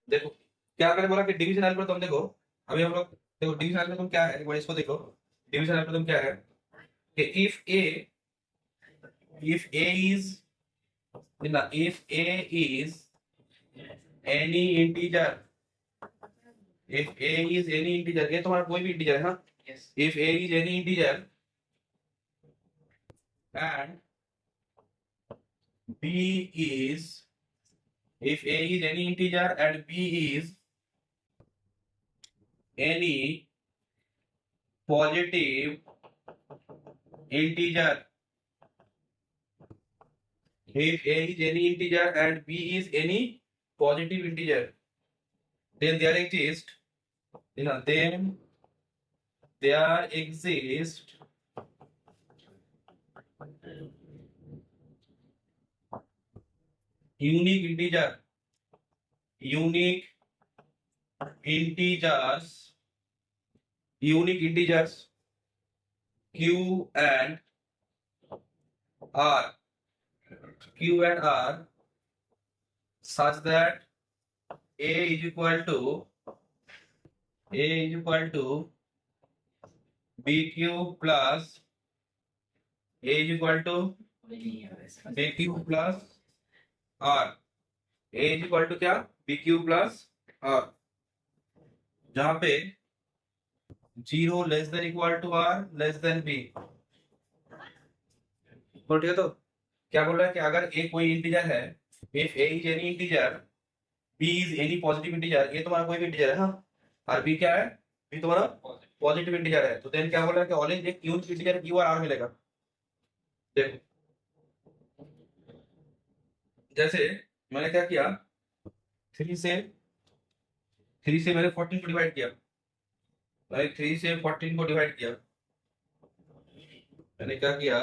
देखो क्या मैंने बोला कि डिवीजन एल्गोरिथम देखो, अभी हम लोग देखो डिवीजन एल्गोरिथम क्या है, एक बार इसको देखो। डिवीजन एल्गोरिथम क्या है कि if a is if a is any integer, if a is any integer, ये तुम्हारा कोई भी इंटीजर है ना। yes. if a is any integer and b is, if a is any integer and b is any positive integer, if a is any integer and b is any positive integer, then there exists then there exists unique integer, unique integers, unique integers q and r, q and r, such that a is equal to bq plus a is equal to bq plus r, a is equal to क्या bq plus r, जहां पे 0 less than equal to r less than b। तो ठीक है, तो क्या बोल रहा है कि अगर a कोई इंटीजर है, if a is any integer, b is any positive integer, ये तुम्हारा कोई भी इंटीजर है हाँ, और b क्या है, b तुम्हारा पॉजिटिव इंटीजर है, तो देन क्या बोल रहा है कि ऑलवेज एक यूनिक इंटीजर q और r मिलेगा। देखो जैसे मैंने क्या किया, 3 से मैंने 14 को डिवाइड किया, मैंने 3 से 14 को डिवाइड किया, मैंने क्या किया,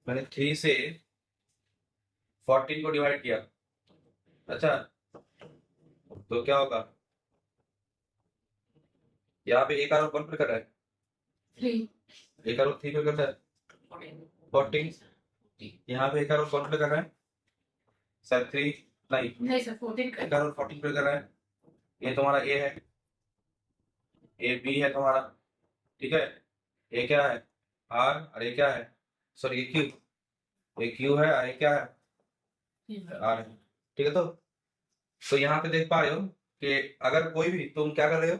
मैंने 3 से 14 को डिवाइड किया। अच्छा तो क्या होगा, यहाँ पे एक आरोप 1 पे कर रहा है, 3 एक आरोप 3 पे करता है 14, यहाँ पे एक आरोप 1 पे कर रहा है सर 3 नहीं सर 14 एक आरोप 14 पे कर रहा है। ये तुम्हारा ए है, ए बी है तुम्हारा, ठीक है, ये क्या है आर और ये क्या है, सॉरी ये क्यू है और ये क्या है आर है, ठीक है। तो यहाँ पे देख पा रहे हो कि अगर कोई भी तुम क्या कर रहे हो,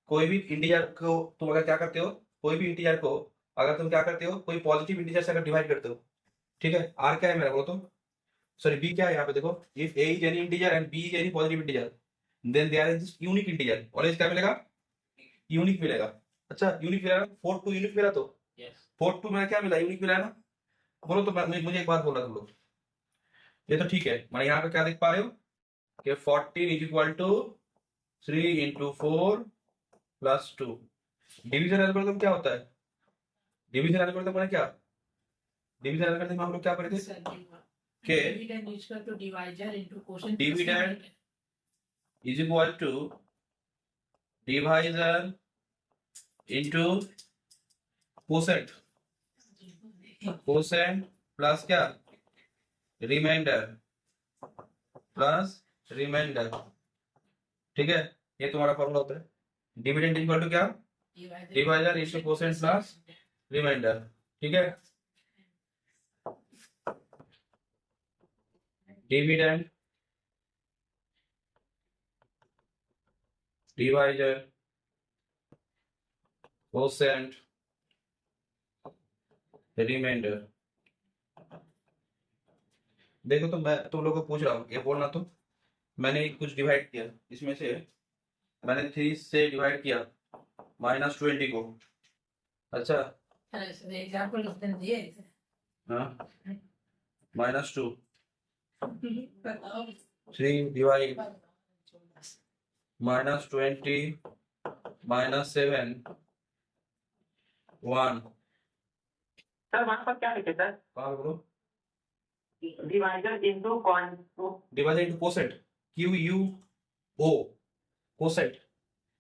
कोई भी इंटीजर को तुम अगर क्या करते हो, कोई भी इंटीजर को अगर तुम क्या करते हो, कोई पॉजिटिव इंटीजर से अगर डिवाइड करते हो, ठीक है, आर क्या है मेरा बोलो तो, सॉरी बी क्या है, यहाँ पे देखो if a is any integer and b is any positive integer, then there is unique integer, always क्या मिलेगा, यूनिक मिलेगा। अच्छा यूनिक मिला ना, 4 2 यूनिक मिला, तो 4 2 मेरा क्या मिला, यूनिक मिला है ना। बोलो तो मुझे एक बात बोला तुम लोग, ये तो ठीक है, मैं यहाँ पे क्या देख पा रहे हो कि 14 is equal to 3 into 4 plus 2। Division algorithm क्या होता है, डिवीजन एल्गोरिथम मैंने क्या, डिवीजन एल्गोरिथम में हम लोग क्या पढ़े थे कि dividend is equal to divisor into quotient, dividend is equal to divisor into quotient, quotient plus क्या रिमाइंडर, प्लस रिमाइंडर, ठीक है, ये तुम्हारा फॉर्मूला होता है। डिविडेंड इज इक्वल टू क्या, divisor into quotient plus remainder, ठीक है। Dividend divisor quotient remainder. देखो तो मैं तुम लोगों को पूछ रहा हूँ, ये बोलना तो मैंने कुछ डिवाइड किया, इसमें से मैंने 3 से डिवाइड किया -20 को, अच्छा एग्जांपल दिए हाँ -2 बताओ 3 डिवाइड -20 -7 1, सर वहां पर क्या लिखे सर, कहाँ बोलो, डिवाइजर इनटू कॉन, divisor into quotient, Q U O, quotient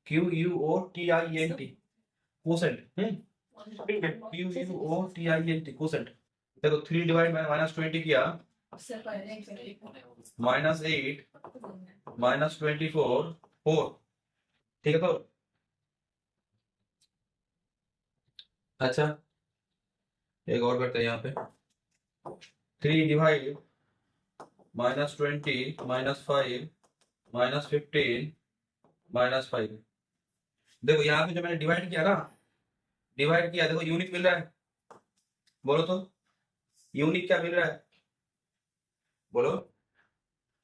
Q U O T I N T, quotient ठीक है Q U O T I N T quotient. देखो 3 डिवाइड मैंने -20 किया उससे पहले -8 -24 4, ठीक है। तो अच्छा एक और करते हैं यहाँ पे 3 डिवाइड -20 -5 -15 -5। देखो यहाँ पे जो मैंने डिवाइड किया ना, डिवाइड किया, देखो यूनिट मिल रहा है, बोलो तो यूनिट क्या मिल रहा है, बोलो।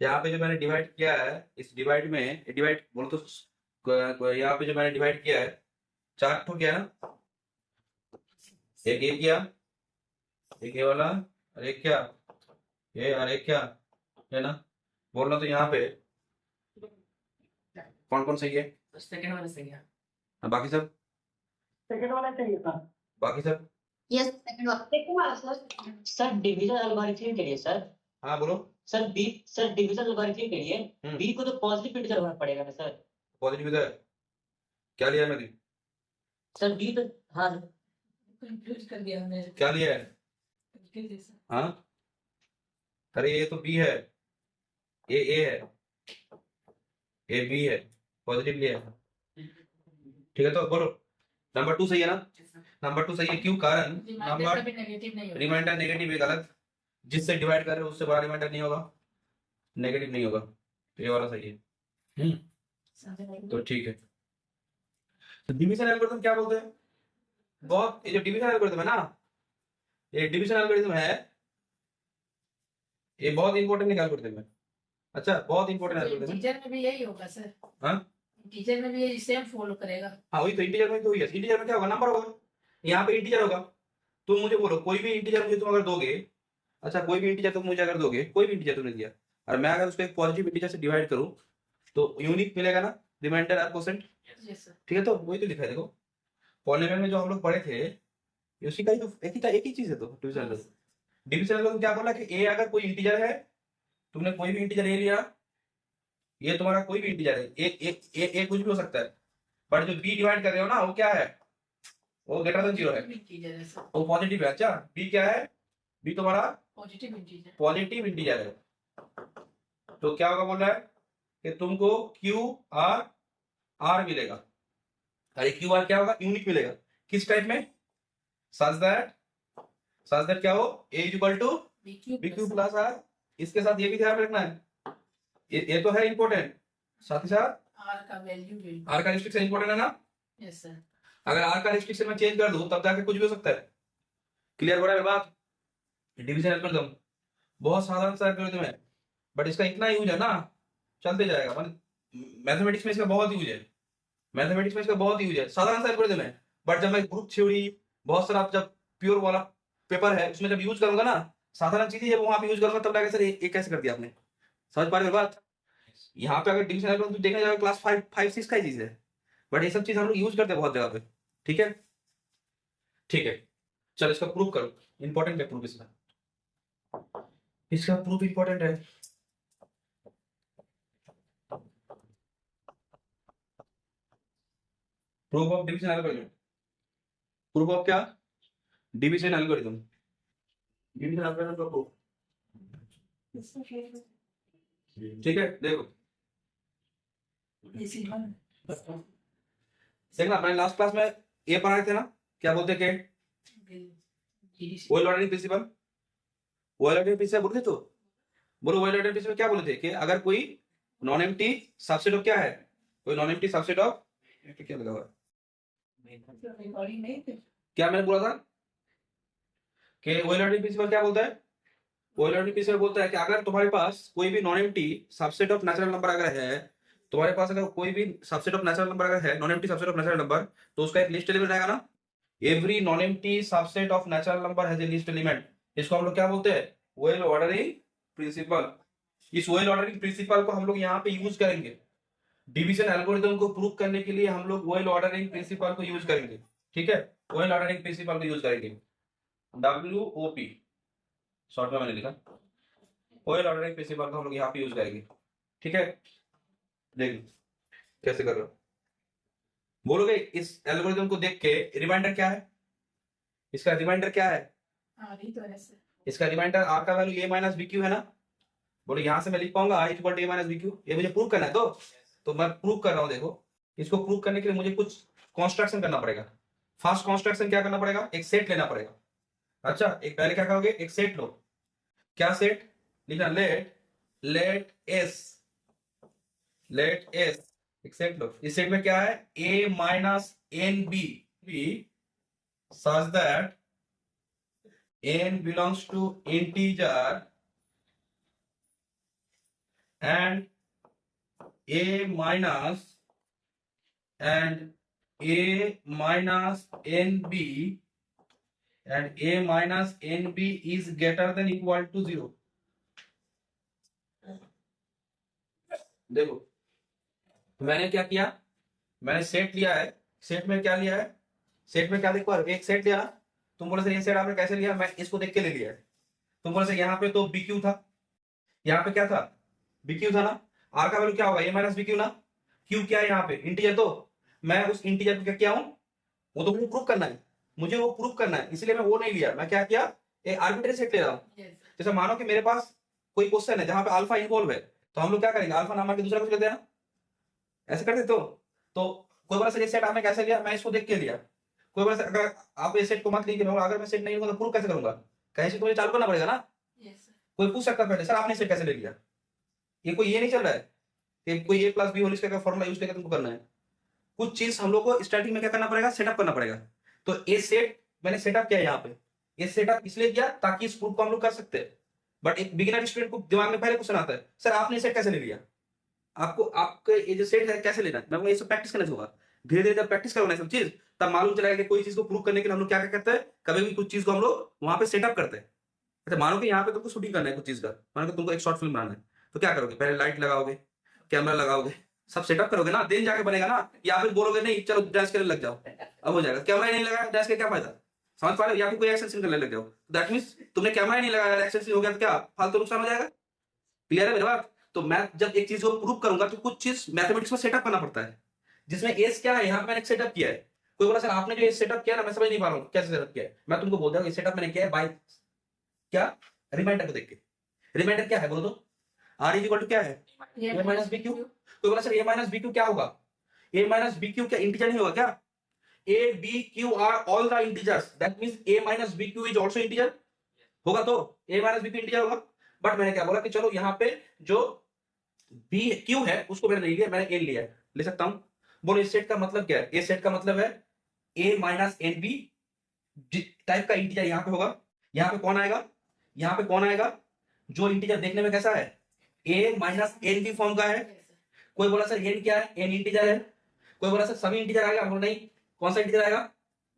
यहाँ पे जो मैंने डिवाइड किया है, इस डिवाइड में डिवाइड बोलो तो यहाँ पे जो मैंने डिवाइड किया है 4 ठो किया ना, एक ये किया, एक ये वाला, और एक क्या ये, और एक क्या है ना, बोलना तो यहाँ पे कौन कौन सही है, सेकंड वाला सही है। बाकी सब, सेकंड वाला चाहिए था। बाकी सब। यस सेकंड वाला सर डिवीजन एल्गोरिथम के लिए सर। हाँ बोलो। सर डिवीजन एल्गोरिथम के लिए हम्म। बी को तो पॉजिटिव इंटीजर होना पड़ेगा ना सर। पॉजिटिव इधर क्या लिया है मैंने, सर बी तो हाँ कंफ्यूज कर दिया हमने। क्या लिया है, बिल्कुल जैसा। हाँ अरे ये तो बी है, ये ए है, ये बी है, पॉजिटिव लिया है, ठीक है। तो बोलो नंबर 2 सही है ना, नंबर 2 सही है, क्यों, कारण रिमाइंडर नंबर कभी नेगेटिव नहीं होगा। रिमाइंडर नेगेटिव है, गलत, जिससे डिवाइड कर रहे हो उससे बड़ा रिमाइंडर नहीं होगा, नेगेटिव नहीं होगा, तो ये वाला सही है। तो ठीक है। तो डिवीजन एल्गोरिथम क्या बोलते हैं, बहुत, ये जो डिवीजन एल्गोरिथम है ना, ये डिवीजन एल्गोरिथम है, ये बहुत इंपॉर्टेंट एल्गोरिथम है। अच्छा बहुत इंपॉर्टेंट एल्गोरिथम है। इंटीजर में भी यही होगा सर। हाँ इंटीजर में भी यही सेम फॉलो करेगा। हाँ वही तो, इंटीजर में तो वही है, इंटीजर में क्या होगा, नंबर होगा, यहाँ पे इंटीजर होगा। तुम मुझे बोलो कोई भी इंटीजर मुझे तुम अगर दोगे, अच्छा कोई भी इंटीजर तुम मुझे अगर दोगे, कोई भी इंटीजर तुमने दिया, और मैं अगर उसको एक पॉजिटिव इंटीजर से डिवाइड करूं तो यूनिक मिलेगा ना, रिमाइंडर और कोसेंट, यस सर। ठीक है। तो वही तो लिखा है, देखो पॉलीनॉमियल में जो हम लोग पढ़े थे उसी का ही तो एक ही चीज है। तो डिवीजन एल्गोरिथम क्या बोला कि ए अगर कोई इंटीजर है, तुमने कोई भी इंटीजर ए लिया, ये तुम्हारा कोई भी इंटीजर है, ए कुछ भी हो सकता है, बट जो बी डिवाइड कर रहे हो ना वो क्या है, वो ग्रेटर देन 0 है, इंटीजर है सर। वो पॉजिटिव है। अच्छा बी क्या है, बी तुम्हारा पॉजिटिव इंटीजर। पॉजिटिव इंटीजर है, तो क्या होगा बोल रहा है कि तुमको क्यू आर आर मिलेगा, अरे क्यू आर क्या होगा, यूनिक मिलेगा, किस टाइप में, सच दैट क्या हो, A is equal to B Q plus R. इसके साथ ये भी ध्यान रखना है, ये तो है इंपॉर्टेंट, साथ ही साथ आर का वैल्यू भी। आर का रिस्ट्रिक्शन इंपॉर्टेंट है ना, यस सर। अगर आर का रिस्ट्रिक्शन में चेंज कर दूं तब जाके कुछ भी हो सकता है। क्लियर हो रहा है मेरी बात। डिवीजन एल्गोरिथम बहुत साधारण सा एल्गोरिथम है, बट इसका इतना यूज है ना, चलते जाएगा, मतलब मैथमेटिक्स में इसका बहुत यूज है, मैथमेटिक्स में इसका बहुत यूज है, साधारण सा एल्गोरिथम है, बट जब मैं ग्रुप थ्योरी बहुत सारा जब प्योर वाला पेपर है उसमें जब यूज करूंगा ना, साधारण चीजें जब वहां पे यूज करूंगा तब लगे सर ये कैसे कर दिया आपने, समझ पा रहे हो बात। यहाँ पे अगर डिवीजन एल्गोरिथम देखने जाओगे क्लास 5 6 का ही चीज है, बट ये सब चीज हम लोग यूज करते हैं बहुत जगह पे, ठीक है। ठीक है चलो इसका प्रूफ करो, इंपॉर्टेंट है प्रूफ, इसका प्रूफ इंपॉर्टेंट है। Proof of division algorithm, proof of क्या, डिवीजन एल्गोरिथम, डिवीजन एल्गोरिथम का प्रूफ, ठीक है। देखो देखना अपने लास्ट क्लास में ये पढ़ा थे ना, क्या बोलते के well ordering principle, well ordering principle बोलते तो बोलो, ओयल ऑर्डरिंग प्रिंसिपल क्या बोले थे कि अगर कोई नॉन एम्प्टी सबसेट ऑफ क्या है, कोई नॉन एम्प्टी सबसेट ऑफ, क्या लगा हुआ है, क्या मैंने बोला था कि ओयल ऑर्डरिंग प्रिंसिपल क्या बोलता है, ओयल ऑर्डरिंग प्रिंसिपल बोलता है कि अगर तुम्हारे पास कोई भी non empty subset of natural number अगर है, तुम्हारे पास अगर कोई भी सबसेट ऑफ नेचुरल नंबर अगर है, non empty subset of natural number, तो उसका एक लिस्ट एलिमेंट आएगा ना, every non empty subset of natural number has a list element, इसको हम लोग क्या बोलते हैं, ओयल ऑर्डरिंग प्रिंसिपल। इस ओयल ऑर्डरिंग प्रिंसिपल को हम लोग यहाँ पे यूज करेंगे, डिवीजन एल्गोरिथम को प्रूव करने के लिए हम लोग ओयल ऑर्डरिंग प्रिंसिपल को यूज करेंगे, ठीक है, ओयल ऑर्डरिंग प्रिंसिपल को यूज करेंगे, WOP शॉर्ट में मैंने लिखा, ओयल ऑर्डरिंग प्रिंसिपल को हम लोग यहाँ पे यूज करेंगे, ठीक है। देखिए कैसे कर रहे हो, बोलोगे इस एल्गोरिथम को देख के रिमाइंडर क्या है, इसका रिमाइंडर क्या है, आर ही तो है सर। इसका रिमाइंडर आर का value A minus B Q है ना। बोलो यहां से मैं लिख पाऊंगा R equal to A minus B Q, ये मुझे प्रूव करना है तो मैं प्रूव कर रहा हूं। देखो इसको प्रूव करने के लिए मुझे कुछ कॉन्स्ट्रक्शन करना पड़ेगा। फर्स्ट कॉन्स्ट्रक्शन क्या करना पड़ेगा, एक सेट लेना पड़ेगा। अच्छा एक पहले क्या करोगे, एक सेट लो। क्या सेट लिखना, लेट एस एक सेट लो। इस सेट में क्या है, A minus N B such that n belongs to integer and a minus nb is greater than equal to 0। देखो मैंने क्या किया, मैंने सेट लिया है। सेट में क्या लिया है, सेट में क्या देखो, एक सेट लिया ना। तुम बोले सर ये सेट आपने कैसे लिया, मैं इसको देख के ले लिया है। तुम बोले सर यहाँ पे तो बी क्यू था, यहाँ पे क्या था, बी क्यू था ना। आर का वैल्यू क्या होगा, ए माइनस बी क्यू ना। क्यू क्या है यहाँ पे, इंटीजर। तो मैं उस इंटीजर को क्या किया हूँ, वो तो मुझे प्रूफ करना है, मुझे वो प्रूफ करना है, इसलिए मैं वो नहीं लिया। मैं क्या किया, एक आर्बिट्रेरी सेट ले रहा हूँ। Yes, sir. जैसे मानो कि मेरे पास कोई क्वेश्चन है जहां पे अल्फा इन्वॉल्व है, तो हम लोग क्या करेंगे, अल्फा नाम के दूसरा कुछ ले देना, ऐसे कर देते हो। तो कोई बोला सर ये सेट आपने कैसे लिया, मैं इसको देख के लिया। कोई बोला सर अगर आप ये सेट को मत लीजिए, अगर मैं सेट नहीं लूंगा तो प्रूफ कैसे करूंगा, कहीं से तो मुझे चालू करना पड़ेगा ना। Yes, sir. कोई पूछ सकता है पहले सर आपने सेट कैसे ले लिया, ये कोई ये नहीं चल रहा है कि कोई ए प्लस बी होल स्क्वायर का फॉर्मूला यूज करके तुमको करना है। कुछ चीज हम लोग को स्टार्टिंग में क्या करना पड़ेगा, सेटअप करना पड़ेगा। तो ये सेट मैंने सेटअप किया यहाँ पे, ये सेटअप इसलिए किया ताकि इस प्रूफ को हम लोग कर सकते हैं। बट एक बिगिनर स्टूडेंट को दिमाग में पहले क्वेश्चन आता है, सर आपने सेट कैसे ले लिया, आपको आपके ये जो सेट है कैसे लेना है। मैं ये सब प्रैक्टिस करना चाहूंगा। धीरे धीरे जब प्रैक्टिस करोगे सब चीज, तब मालूम चलेगा कि कोई चीज को प्रूव करने के लिए हम लोग क्या क्या करते हैं। कभी भी कुछ चीज को हम लोग वहां पे सेटअप करते हैं। अच्छा मानो कि यहाँ पे तुमको शूटिंग करना है कुछ चीज का, मानो कि तुमको एक शॉर्ट फिल्म बनाना है, तो क्या करोगे, पहले लाइट लगाओगे, कैमरा लगाओगे, सब सेटअप करोगे ना, दिन जाके बनेगा ना। या फिर बोलोगे नहीं चलो डांस करने लग जाओ, अब हो जाएगा। कैमरा ही नहीं लगाया, डांस का क्या फायदा, समझ पा रहे हो। या फिर कोई एक्शन सीन करने लग जाओ, दैट मींस तुमने कैमरा ही नहीं लगाया, एक्शन सीन हो गया तो क्या फालतू नुकसान हो जाएगा। क्लियर है मेरी बात। तो मैं जब एक चीज को प्रूव करूंगा तो कुछ चीज मैथमेटिक्स में सेटअप करना पड़ता है, जिसमें एस क्या है, यहाँ पे मैंने सेटअप किया है। कोई बोला सर आपने जो ये सेटअप किया ना, मैं समझ नहीं पा रहा हूँ कैसे सेटअप किया है। मैं तुमको बोल रहा हूँ ये सेटअप मैंने किया है बाय क्या, रिमाइंडर को देख के। रिमाइंडर क्या है बोलो तो, आर इज इक्वल टू क्या है, A A minus B Q. कोई बोला sir A minus B Q क्या होगा, ए माइनस बी क्यू क्या इंटीजर नहीं होगा क्या, A B Q are all the integers, that means A minus B Q is also integer होगा। तो A minus B Q integer होगा। But मैंने क्या बोला कि चलो यहाँ पे जो बी क्यू है उसको मैंने नहीं लिया, मैंने ए लिया है, ले सकता हूं। बोलो इस सेट का मतलब क्या है, ए सेट का मतलब है A minus N B type का इंटीजर यहाँ पे होगा। यहाँ पे कौन आएगा, यहाँ पे कौन आएगा, जो इंटीजर देखने में कैसा है, A minus N B form का है। Yes, sir. कोई बोला सर एन क्या है, एन इंटीजर है। कोई बोला सर सभी इंटीजर आएगा, बोलो नहीं, कौन सा इंटीजर आएगा।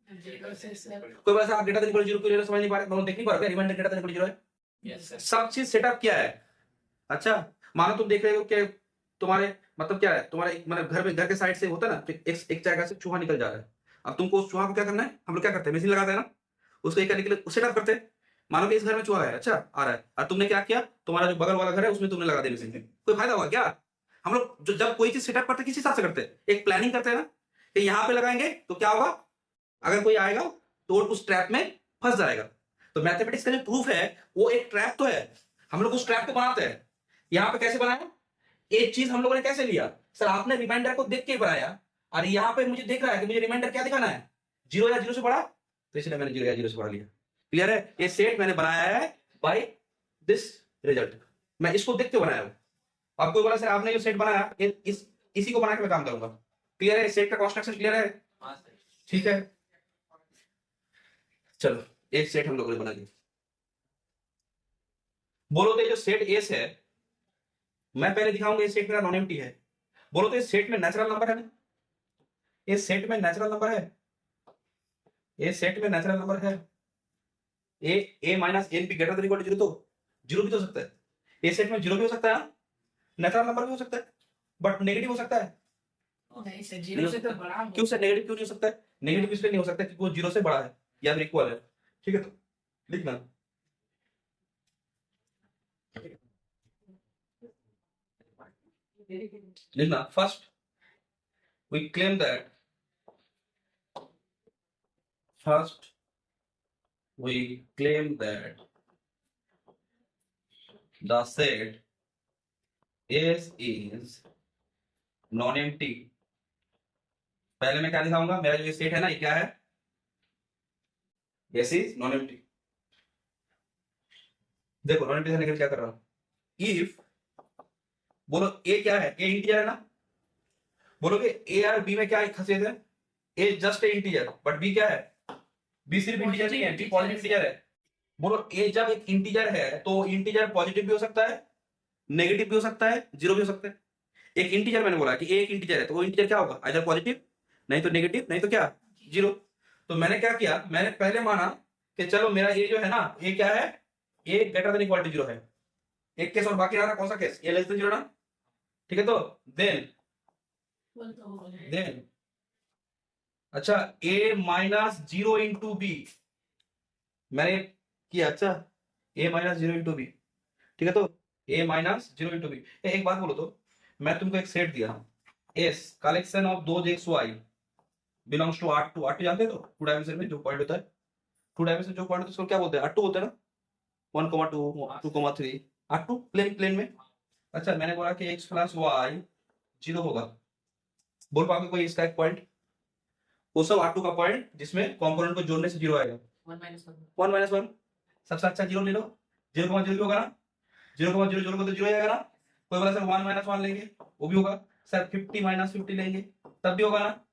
Zero से sir. कोई बोला सर आप ग्रेटर देन इक्वल जीरो क्यों समझ नहीं पा रहे, मतलब देख नहीं पा रहे, remainder greater than equal zero है। Yes, sir. सब चीज सेटअप किया है। अच्छा मानो तुम देख रहे हो कि तुम्हारे मतलब क्या है, तुम्हारे मतलब घर में घर के साइड से होता है ना, तो एक जगह से चूहा निकल जा रहा है। अब तुमको उस चूहा को क्या करना है, हम लोग क्या करते हैं, मशीन लगाते हैं ना, उसको एक करने के लिए सेटअप करते हैं। मानो कि इस घर में चूहा है, अच्छा आ रहा है, और तुमने क्या किया, तुम्हारा जो बगल वाला घर है उसमें तुमने लगा दिया मशीन, कोई फायदा हुआ क्या। हम लोग जो जब कोई चीज सेटअप करते हैं किस हिसाब से करते हैं, एक प्लानिंग करते हैं ना, कि यहाँ पे लगाएंगे तो क्या होगा, अगर कोई आएगा तो उस ट्रैप में फंस जाएगा। तो मैथमेटिक्स का जो प्रूफ है वो एक ट्रैप तो है, हम लोग उस ट्रैप को बनाते हैं। यहाँ पे कैसे बनाया, एक चीज हम लोगों ने कैसे लिया, सर आपने रिमाइंडर को देख के बनाया, और यहाँ पे मुझे देख रहा है कि मुझे रिमाइंडर क्या दिखाना है, जीरो या जीरो से बड़ा, तो इसलिए मैंने जीरो या जीरो से बड़ा लिया। क्लियर है, ये सेट मैंने बनाया है बाय दिस रिजल्ट, मैं इसको देख के बनाया हूं। अब कोई बोला सर आपने जो सेट बनाया इसी को बना के मैं काम करूंगा। क्लियर है, सेट का कंस्ट्रक्शन क्लियर है, ठीक है। चलो एक सेट हम लोगों ने बना लिया। बोलो तो ये जो सेट एस है, मैं पहले दिखाऊंगा ये सेट मेरा नॉन एम्प्टी है। बोलो तो ये सेट में नेचुरल नंबर है ना, ये सेट में नेचुरल नंबर है, ये सेट में नेचुरल नंबर है। A minus N B greater than equal to zero, तो जीरो भी तो हो सकता है, ये सेट में जीरो भी हो सकता है, नेचुरल नंबर भी हो सकता है, बट नेगेटिव हो सकता है। नहीं सर, जीरो से तो बड़ा होगा। क्यों सर नेगेटिव क्यों नहीं हो सकता है, नेगेटिव इसलिए नहीं हो सकता क्योंकि वो जीरो से बड़ा है या फिर इक्वल है। ठीक है, तो लिखना लिखना first we claim that first we claim that the set S is non empty. पहले मैं क्या दिखाऊंगा, मेरा जो सेट है ना, ये क्या है, एस इज नॉन एम्प्टी। देखो नॉन एम्प्टी से क्या कर रहा हूं, इफ बोलो ए क्या है, ए इंटीजर है ना, बोलोगे ए और बी में क्या खासियत है, A just A integer but B क्या है, बी सिर्फ इंटीजर नहीं है, बी पॉजिटिव इंटीजर है। बोलो ए जब एक इंटीजर है तो इंटीजर पॉजिटिव भी हो सकता है, नेगेटिव भी हो सकता है, जीरो भी हो सकता है। एक इंटीजर मैंने बोला कि ए एक इंटीजर है, तो वो इंटीजर क्या होगा, आइदर पॉजिटिव, नहीं तो नेगेटिव, नहीं तो क्या, जीरो। तो मैंने क्या किया, मैंने पहले माना कि चलो मेरा ए जो है ना, ए क्या है, A greater than equal to zero है। एक केस और बाकी रहा, कौन सा case, A less than zero ना, ठीक है। तो देन अच्छा a minus zero into B मैंने किया, अच्छा a minus zero into B, ठीक है। तो a minus zero into B. एक बात बोलो, तो मैं तुमको एक सेट दिया s कलेक्शन ऑफ दो X Y belongs to R2। R2 जानते हो, तो टू डायमेंशन में जो पॉइंट होता है, टू डायमेंशन जो पॉइंट होता है उसको क्या बोलते हैं, R2 बोलते हैं ना, 1,2 2,3 R2 प्लेन में। अच्छा मैंने बोला कि x प्लस वाई जीरो होगा, बोल पाओगे कोई इसका एक पॉइंट, वो सब R2 का पॉइंट जिसमें कंपोनेंट को जोड़ने से जीरो आएगा, 1 - 1 सबसे अच्छा जीरो ले लो, 0,0 होगा ना, 0,0 जोड़ोगे तो जीरो आएगा ना। कोई बोला सर 1 - 1 लेंगे, वो भी होगा, सर 50 - 50 लेंगे तब भी होगा ना।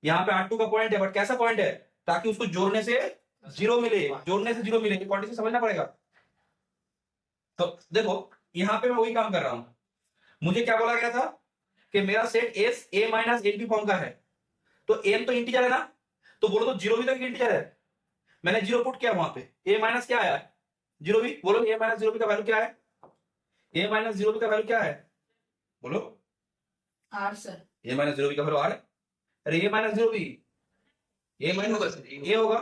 यहाँ पे R2 का पॉइंट है, बट कैसा पॉइंट है, ताकि उसको जोड़ने से जीरो मिले, जोड़ने से जीरो मिले, क्वांटिटी समझना पड़ेगा। तो देखो यहाँ पे मैं वही काम कर रहा हूं, मुझे क्या बोला गया था कि मेरा set S A minus N B form का है, तो एन तो इंटीजर है ना, तो बोलो तो जीरो भी तो इंटीजर है, मैंने जीरो पुट किया वहां पे, ए माइनस क्या आया, जीरो भी। बोलो ए माइनस जीरो बी का वैल्यू क्या है, ए माइनस जीरो बी का वैल्यू क्या है, बोलो R sir, A minus zero B का वैल्यू आर है। अरे A minus zero B, A minus A होगा,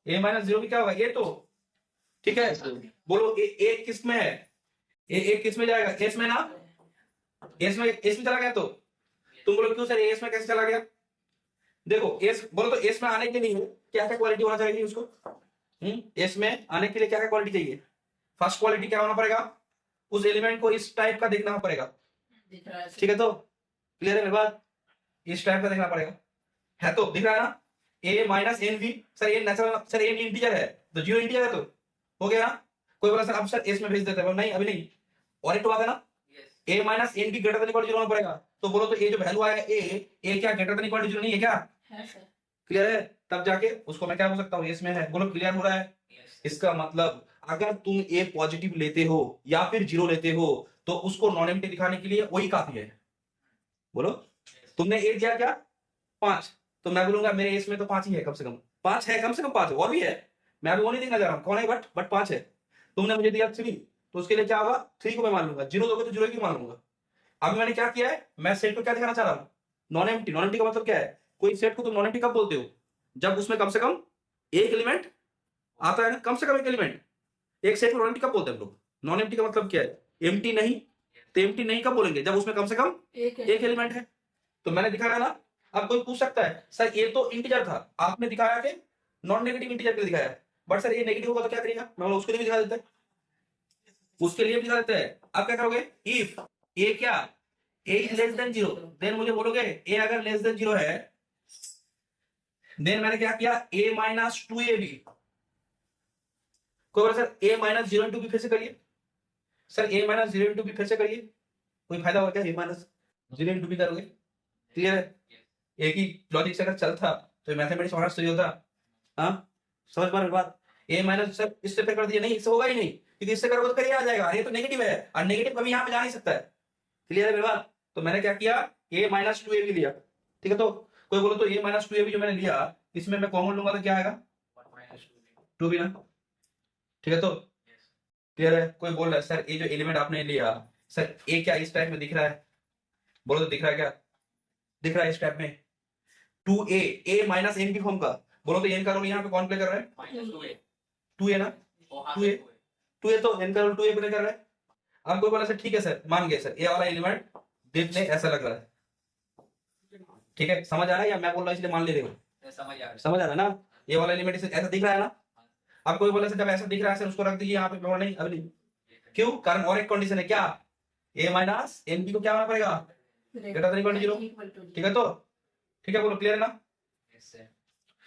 ए माइनस जीरो बी क्या होगा, ए तो, ठीक है। बोलो ए किस में है, ए किस में जाएगा, एस में ना, एस में चला गया, तो तुम बोलो क्यों सर एस में कैसे चला गया। देखो एस बोलो तो एस में आने के लिए क्या क्या क्वालिटी होना चाहिए उसको, एस में आने के लिए क्या क्या क्वालिटी चाहिए। फर्स्ट क्वालिटी क्या होना पड़ेगा, उस एलिमेंट को इस टाइप का देखना पड़ेगा, दिख रहा है सर। ठीक है। तो क्लियर है मेरी बात, इस टाइप का देखना पड़ेगा, है तो दिख रहा है ना, A minus N B, sir A natural, sir A integer है तो जीरो इंटीजर है, तो हो गया ना। कोई बोला सर अब सर एस में भेज देते हैं, नहीं अभी नहीं, और एक तो बात है ना, A minus N B greater than equal to zero होना पड़ेगा। तो बोलो तो ए जो वैल्यू आया ए क्या greater than equal to zero नहीं है क्या, है सर। क्लियर है, तब जाके उसको मैं क्या बोल सकता हूँ, एस में है। बोलो क्लियर हो रहा है। इसका मतलब अगर तुम ए पॉजिटिव लेते हो या फिर जीरो लेते हो तो उसको नॉन एम्प्टी दिखाने के लिए वही काफी है। बोलो तुमने ए दिया क्या 5, तो मैं बोलूंगा मेरे एस में तो 5 ही है, कम से कम 5 है, कम से कम 5 है, और भी है, मैं अभी वो नहीं देखना चाह रहा हूँ कौन है, बट 5 है। तुमने मुझे दिया 3, तो उसके लिए क्या होगा, 3 को मैं मान लूंगा, जीरो दोगे तो जीरो की मान लूंगा। अब मैंने क्या किया है, मैं सेट को क्या दिखाना चाह रहा हूँ, नॉन एम्प्टी। नॉन एम्प्टी का मतलब क्या है, कोई सेट को तुम नॉन एम्प्टी कब बोलते हो, जब उसमें कम से कम एक एलिमेंट आता है ना, कम से कम एक एलिमेंट। एक सेट को नॉन एम्प्टी कब बोलते हैं हम लोग, नॉन एम्प्टी का मतलब क्या है, एम्प्टी नहीं, तो एम्प्टी नहीं कब बोलेंगे, जब उसमें कम से कम एक एक एलिमेंट है। तो मैंने दिखाया ना। अब कोई पूछ सकता है सर ये तो इंटीजर था, आपने दिखाया कि नॉन नेगेटिव इंटीजर के लिए दिखाया, बट सर ये नेगेटिव होगा तो क्या करेगा, मैं बोला उसके लिए भी दिखा देता है, उसके लिए भी दिखा देता है। अब क्या करोगे, इफ ए क्या, A is less than zero, then मुझे बोलोगे ए अगर लेस देन जीरो है, देन मैंने क्या किया, A minus two A B. कोई बोला sir A minus zero into B फिर से करिए, sir A minus zero into B फिर से करिए, कोई फायदा होगा क्या, A minus zero into B करोगे, क्लियर है। एक ही लॉजिक से अगर चलता तो मैथमेटिक्स ऑनर्स सही होता, हाँ समझ पा रहे हो बात। ए माइनस सर इससे फिर कर दिया, नहीं इससे होगा ही नहीं, क्योंकि इससे करोगे तो करिए आ जाएगा, ये तो नेगेटिव है और नेगेटिव कभी यहाँ पे जा नहीं सकता है, क्लियर है मेरी बात। तो मैंने क्या किया, A minus two A B लिया, ठीक है। तो कोई बोलो तो A minus two A B जो मैंने लिया, इसमें मैं कॉमन लूंगा तो क्या आएगा, टू बी ना, ठीक है। तो क्लियर है। कोई बोल रहा है सर ये जो एलिमेंट आपने लिया, सर ए क्या इस टाइप में दिख रहा है, बोलो तो दिख रहा है क्या, दिख रहा है इस टाइप में 2a, a माइनस एन की फॉर्म का। बोलो तो एन का रोल यहाँ पे कौन प्ले कर रहा है, 2a ना, 2a तो एन का रोल 2a प्ले कर रहा है। अब कोई बोला सर ठीक है सर मान गए सर, ये वाला एलिमेंट देखने ऐसा लग रहा है, ठीक है, समझ आ रहा है या मैं बोल रहा हूँ इसलिए मान ले रहे हो, समझ आ रहा है ना, ये वाला एलिमेंट ऐसा दिख रहा है ना। अब कोई बोला सर जब ऐसा दिख रहा है सर उसको रख दीजिए यहाँ पे, बोला नहीं अभी नहीं, क्यों? कारण और एक कंडीशन है क्या, ए माइनस एन बी को क्या होना पड़ेगा, greater than equal to zero. ठीक है, तो ठीक है, बोलो क्लियर है ना?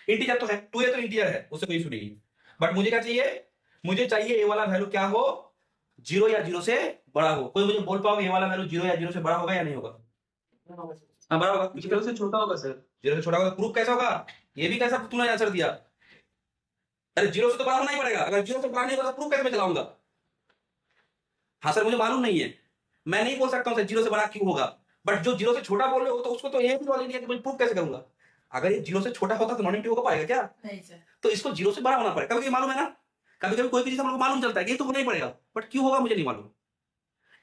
इंटीजर तो है, 2a तो इंटीजर है, उससे कोई इशू नहीं है। बट मुझे क्या चाहिए, मुझे चाहिए ए वाला वैल्यू क्या हो, जीरो या जीरो से बड़ा हो। कोई मुझे बोल पाओगे ए वाला वैल्यू जीरो या जीरो से बड़ा होगा या नहीं होगा? हाँ बड़ा होगा। जीरो से छोटा होगा सर। जीरो से छोटा होगा, प्रूफ कैसा होगा? ये भी कैसा तूने आंसर दिया? अरे जीरो से तो बड़ा होना ही पड़ेगा, अगर जीरो से बड़ा नहीं होगा तो प्रूफ कैसे मैं चलाऊंगा? हाँ सर मुझे मालूम नहीं है, मैं नहीं बोल सकता हूँ सर जीरो से बड़ा क्यों होगा, बट जो जीरो से छोटा बोल रहे हो तो उसको तो ये भी नॉलेज नहीं है कि मैं प्रूफ कैसे करूंगा? अगर ये जीरो से छोटा होता तो नॉन नेगेटिव हो पाएगा क्या? नहीं सर। तो इसको जीरो से बड़ा होना पड़ेगा, कभी कभी मालूम है ना, कभी कभी कोई भी चीज हम लोग को मालूम चलता है कि ये तो होना ही पड़ेगा, बट क्यों होगा मुझे नहीं मालूम।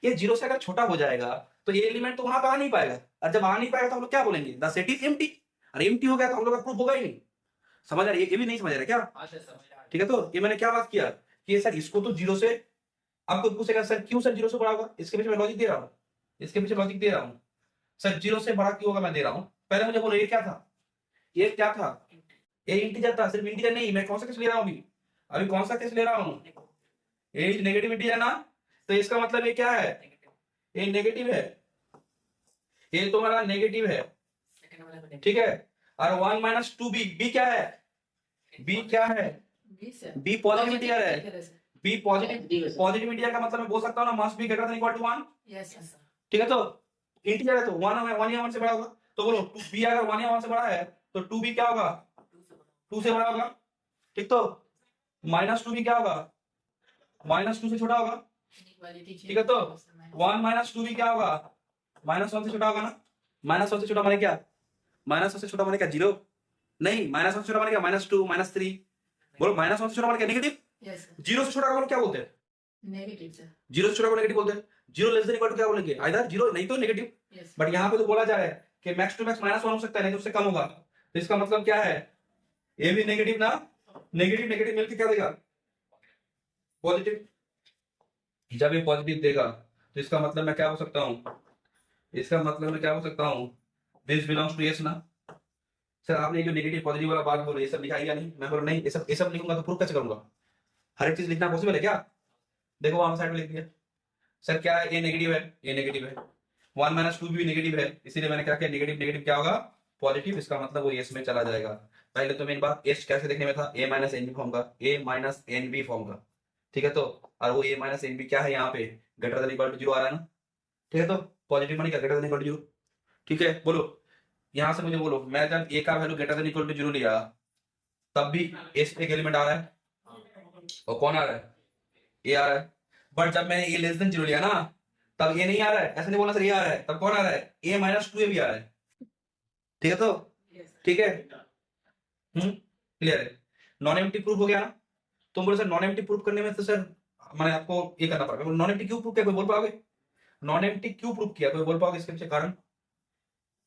ये जीरो से अगर छोटा हो जाएगा तो ये एलिमेंट तो वहां पर आ नहीं पाएगा, और जब आ नहीं पाएगा तो हम लोग क्या बोलेंगे, द सेट इज एम्प्टी। और एम्प्टी हो गया तो हम लोग का प्रूफ होगा ही नहीं। समझ आ रही है? ये भी नहीं समझ आ रहा है क्या? ठीक है, तो ये मैंने क्या बात किया कि सर इसको तो जीरो से, आपको पूछेगा सर क्यों सर जीरो से बड़ा होगा, इसके पीछे मैं लॉजिक दे रहा हूँ, इसके पीछे लॉजिक दे रहा हूँ। सर जीरो से बड़ा क्यों होगा मैं दे रहा हूँ, पहले मुझे बोलो ये क्या था, ये क्या था, ये इंटीजर था, सिर्फ इंटीजर नहीं, मैं कौन सा केस ले रहा हूँ अभी, अभी कौन सा केस ले रहा हूँ, ये नेगेटिव इंटीजर ना, तो इसका मतलब ये क्या है, ये नेगेटिव है, ये तुम्हारा नेगेटिव है। ठीक है, और 1 माइनस 2b, बी क्या है, बी क्या है, B sir. B positive integer है, integer sir. B positive, positive integer का मतलब मैं बोल सकता हूँ ना, must be greater than equal to 1। Yes sir. ठीक है, तो इंटीजर है तो 1 या 1 से बड़ा होगा, तो बोलो 2b अगर 1 या 1 से बड़ा है तो 2b क्या होगा, 2 से बड़ा होगा। ठीक, तो माइनस 2b क्या होगा, माइनस 2 से छोटा होगा। ठीक है, तो 1 माइनस 2b क्या होगा, माइनस 1 से छोटा होगा ना। माइनस 1 से छोटा माने क्या, माइनस 1 से छोटा माने क्या, जीरो नहीं, माइनस 1 से छोटा माने क्या, -2 -3। बोलो माइनस 1 से छोटा माने क्या, नेगेटिव। Yes sir. जीरो से छोटा को क्या बोलते हैं, नेगेटिव सर। जीरो से छोटा को नेगेटिव बोलते हैं। Zero less than equal to क्या बोलेंगे, आइदर जीरो नहीं तो नेगेटिव। यस। बट यहाँ पे तो बोला जा रहा है कि मैक्स टू मैक्स -1 हो सकता है, नहीं तो उससे कम होगा, तो इसका मतलब क्या है, ये भी नेगेटिव ना, नेगेटिव नेगेटिव मिलकर क्या देगा, पॉजिटिव। जब ये पॉजिटिव देगा तो इसका मतलब मैं क्या हो सकता हूँ, इसका मतलब मैं क्या हो सकता हूँ, दिस बिलोंग्स टू यस ना। सर आपने जो नेगेटिव पॉजिटिव वाला बात बोली ये सब लिखा या नहीं, मैं बोल नहीं, ये सब लिखूंगा तो प्रूफ कैसे करूंगा, हर एक चीज लिखना पॉसिबल है क्या? देखो वहां साइड में लिख दिया। सर क्या है, ये नेगेटिव है, ये नेगेटिव है, 1 माइनस 2 भी नेगेटिव है, इसीलिए मैंने क्या किया, नेगेटिव नेगेटिव क्या होगा, पॉजिटिव, इसका मतलब वो एस में चला जाएगा। पहले तो मेन बात एस कैसे देखने में था, ए माइनस एन बी फॉर्म का, ए माइनस एन बी फॉर्म का। ठीक है, तो और वो ए माइनस एन बी क्या है, यहाँ पे greater than equal to zero आ रहा है ना। ठीक है, तो पॉजिटिव माने क्या, greater than equal to zero. ठीक है, बोलो यहां से मुझे बोलो, मैं जब ए का value greater than equal to zero लिया तब भी एस पे एक एलिमेंट आ रहा है, और कौन आ रहा है, ए आ रहा है। बट जब मैंने ए लेस देन जीरो लिया ना तब ए नहीं आ रहा है, ऐसा नहीं बोलना सर ए आ रहा है, तब कौन आ रहा है, ए माइनस 2 भी आ रहा है। ठीक है, तो ठीक है, क्लियर है, नॉन एम्प्टी प्रूफ हो गया ना। तुम बोले सर नॉन एम्प्टी प्रूफ करने में तो सर मैंने आपको ये करना पड़ेगा, नॉन एम्प्टी क्यों प्रूफ किया, कोई बोल पाओगे, नॉन एम्प्टी क्यों प्रूफ किया, कोई बोल पाओगे इसके पीछे कारण?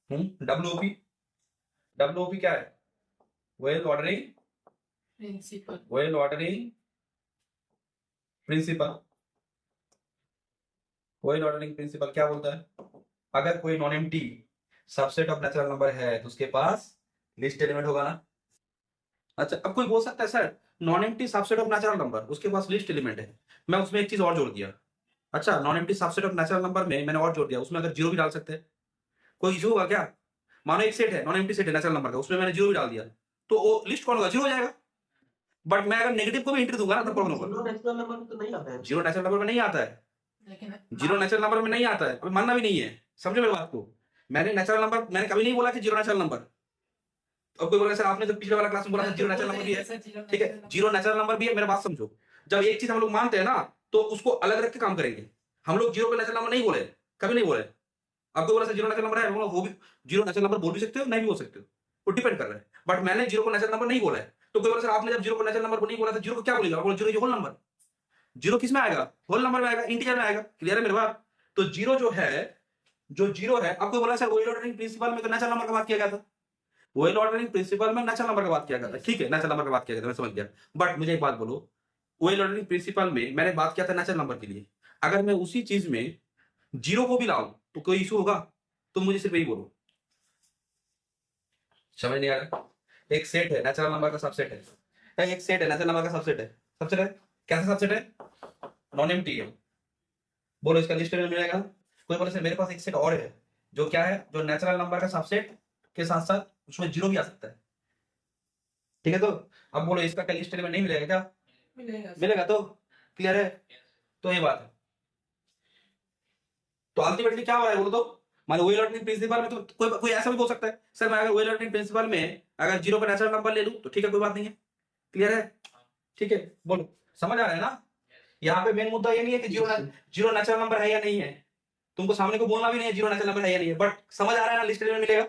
डब्ल्यूओपी, डब्ल्यूओपी क्या है, well ordering principle. Well ordering principle. Well ordering principle क्या बोलता है, अगर कोई non empty subset of natural number है तो उसके पास लिस्ट एलिमेंट होगा ना। अच्छा, अब कोई बोल सकता है sir non empty subset of natural number उसके पास लिस्ट एलिमेंट है, मैं उसमें एक चीज और जोड़ दिया। अच्छा, non empty subset of natural number में मैंने और जोड़ दिया, उसमें अगर जीरो भी डाल सकते हैं, कोई इशू होगा क्या? मानो एक सेट है, नॉन एम्प्टी सेट है नेचुरल नंबर का, उसमें मैंने जीरो भी डाल दिया तो वो लिस्ट कौन होगा, जीरो हो जाएगा। बट मैं अगर नेगेटिव को भी एंट्री दूंगा ना तब प्रॉब्लम होगा। जीरो नेचुरल नंबर में तो नहीं आता है। जीरो नेचुरल नंबर में नहीं आता है, लेकिन जीरो नेचुरल नंबर में नहीं आता है, अभी मानना भी नहीं है, समझो मेरी बात को। मैंने नेचुरल नंबर, मैंने कभी नहीं बोला कि जीरो नेचुरल नंबर। अब कोई बोला सर आपने तो पिछले वाला क्लास में बोला था जीरो नेचुरल नंबर भी है, ठीक है, जीरो नेचुरल नंबर भी है, मेरा बात समझो। जब एक चीज हम लोग मानते हैं ना तो उसको अलग रख के काम करेंगे। हम लोग जीरो को नेचुरल नंबर नहीं बोले, कभी नहीं बोले। आपको बोला सर जीरो नेचुरल नंबर है, वो भी जीरो नेचुरल नंबर बोल भी सकते हो नहीं भी बोल सकते हो, वो डिपेंड कर रहा है। बट मैंने जीरो को नेचुरल नंबर नहीं बोला है, तो कोई बोला सर आपने जब जीरो को नेचुरल नंबर नहीं बोला था, जीरो को क्या बोलेगा, बोलो जीरो होल नंबर। जीरो किस में आएगा, होल नंबर में आएगा, इंटीजर में आएगा। क्लियर है मेरे बात? तो जीरो जो है, जो जीरो है, आपको बोला सर वेल ऑर्डरिंग प्रिंसिपल में नेचुरल नंबर का बात किया गया था, वेल ऑर्डरिंग प्रिंसिपल में नेचुरल नंबर का बात किया गया था, ठीक है, नेचुरल नंबर का बात किया गया था, मैं समझ गया। बट मुझे एक बात बोलो, वेल ऑर्डरिंग प्रिंसिपल में मैंने बात किया था नेचुरल नंबर के लिए, अगर मैं उसी चीज में जीरो को भी लाऊं तो कोई इशू होगा? तुम मुझे सिर्फ यही बोलो, समझ नहीं आ रहा? एक सेट है नेचुरल नंबर का सबसेट है, एक सेट है नेचुरल नंबर का सबसेट है, सबसेट है, कैसा सबसेट है, नॉन एम्प्टी है, बोलो इसका लिस्ट एलिमेंट मिलेगा। कोई बोले सर मेरे पास एक सेट और है जो क्या है, जो नेचुरल नंबर का सबसेट के साथ साथ उसमें जीरो भी आ सकता है, ठीक है। तो अब बोलो इसका क्या लिस्ट एलिमेंट नहीं मिलेगा क्या? मिलेगा सर। मिलेगा। तो क्लियर है, तो ये बात है। तो अल्टीमेटली क्या हो रहा है बोलो तो, मान लो लर्निंग प्रिंसिपल में तो कोई ऐसा भी बोल सकता है सर मैं अगर लर्निंग प्रिंसिपल में अगर जीरो का नेचुरल नंबर ले लूं तो ठीक है, कोई बात नहीं है। क्लियर है, ठीक है। बोलो समझ आ रहा है ना। यहाँ पे मेन मुद्दा ये नहीं है कि जीरो नेचुरल नंबर है या नहीं है, तुमको सामने को बोलना भी नहीं है जीरो नेचुरल नंबर है या नहीं है, बट समझ आ रहा है ना लिस्ट एलिमेंट मिलेगा,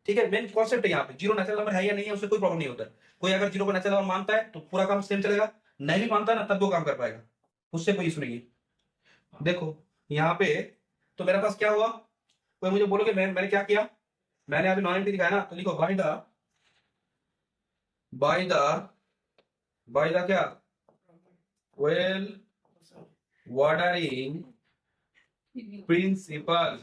ठीक है। मेन कॉन्सेप्ट है यहाँ पे जीरो नेचुरल नंबर है या नहीं है उससे कोई प्रॉब्लम नहीं होता है। कोई अगर जीरो को नेचुरल नंबर मानता है तो पूरा काम सेम चलेगा, नहीं भी मानता है ना तब वो काम कर पाएगा, उससे कोई इशू नहीं है। देखो यहाँ पे तो मेरे पास क्या हुआ, कोई मुझे बोलोगे मैंने क्या किया, मैंने अभी नॉन दिखाया ना, तो लिखो बाय द क्या well ordering principle.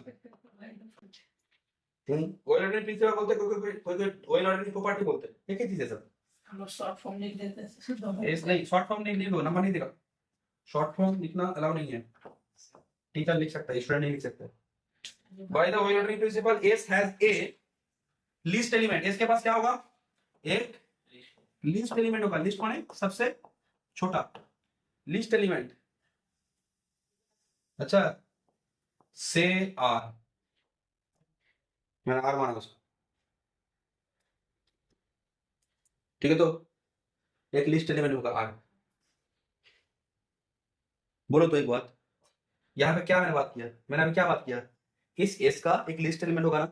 Well ordering principle बोलते, कोई वेल वाटरिंग प्रॉपर्टी बोलते, एक ही चीज है सब। हम लोग शॉर्ट फॉर्म लिख देते हैं दोनों। इस नहीं शॉर्ट फॉर्म नहीं लिखो, नंबर नहीं दिखा, शॉर्ट फॉर्म लिखना अलाउ नहीं है, टीचर लिख सकता है स्टूडेंट नहीं लिख सकता। By the Euler principle, S has a least element. S के पास क्या होगा, एक least element होगा। least कौन है, सबसे छोटा least element। अच्छा से R, मैंने R माना उसको, ठीक है। तो एक लिस्ट एलिमेंट होगा R। बोलो तो एक बात, यहाँ पे क्या मैंने बात किया, मैंने अभी क्या बात किया, इस S का एक लिस्ट एलिमेंट होगा ना,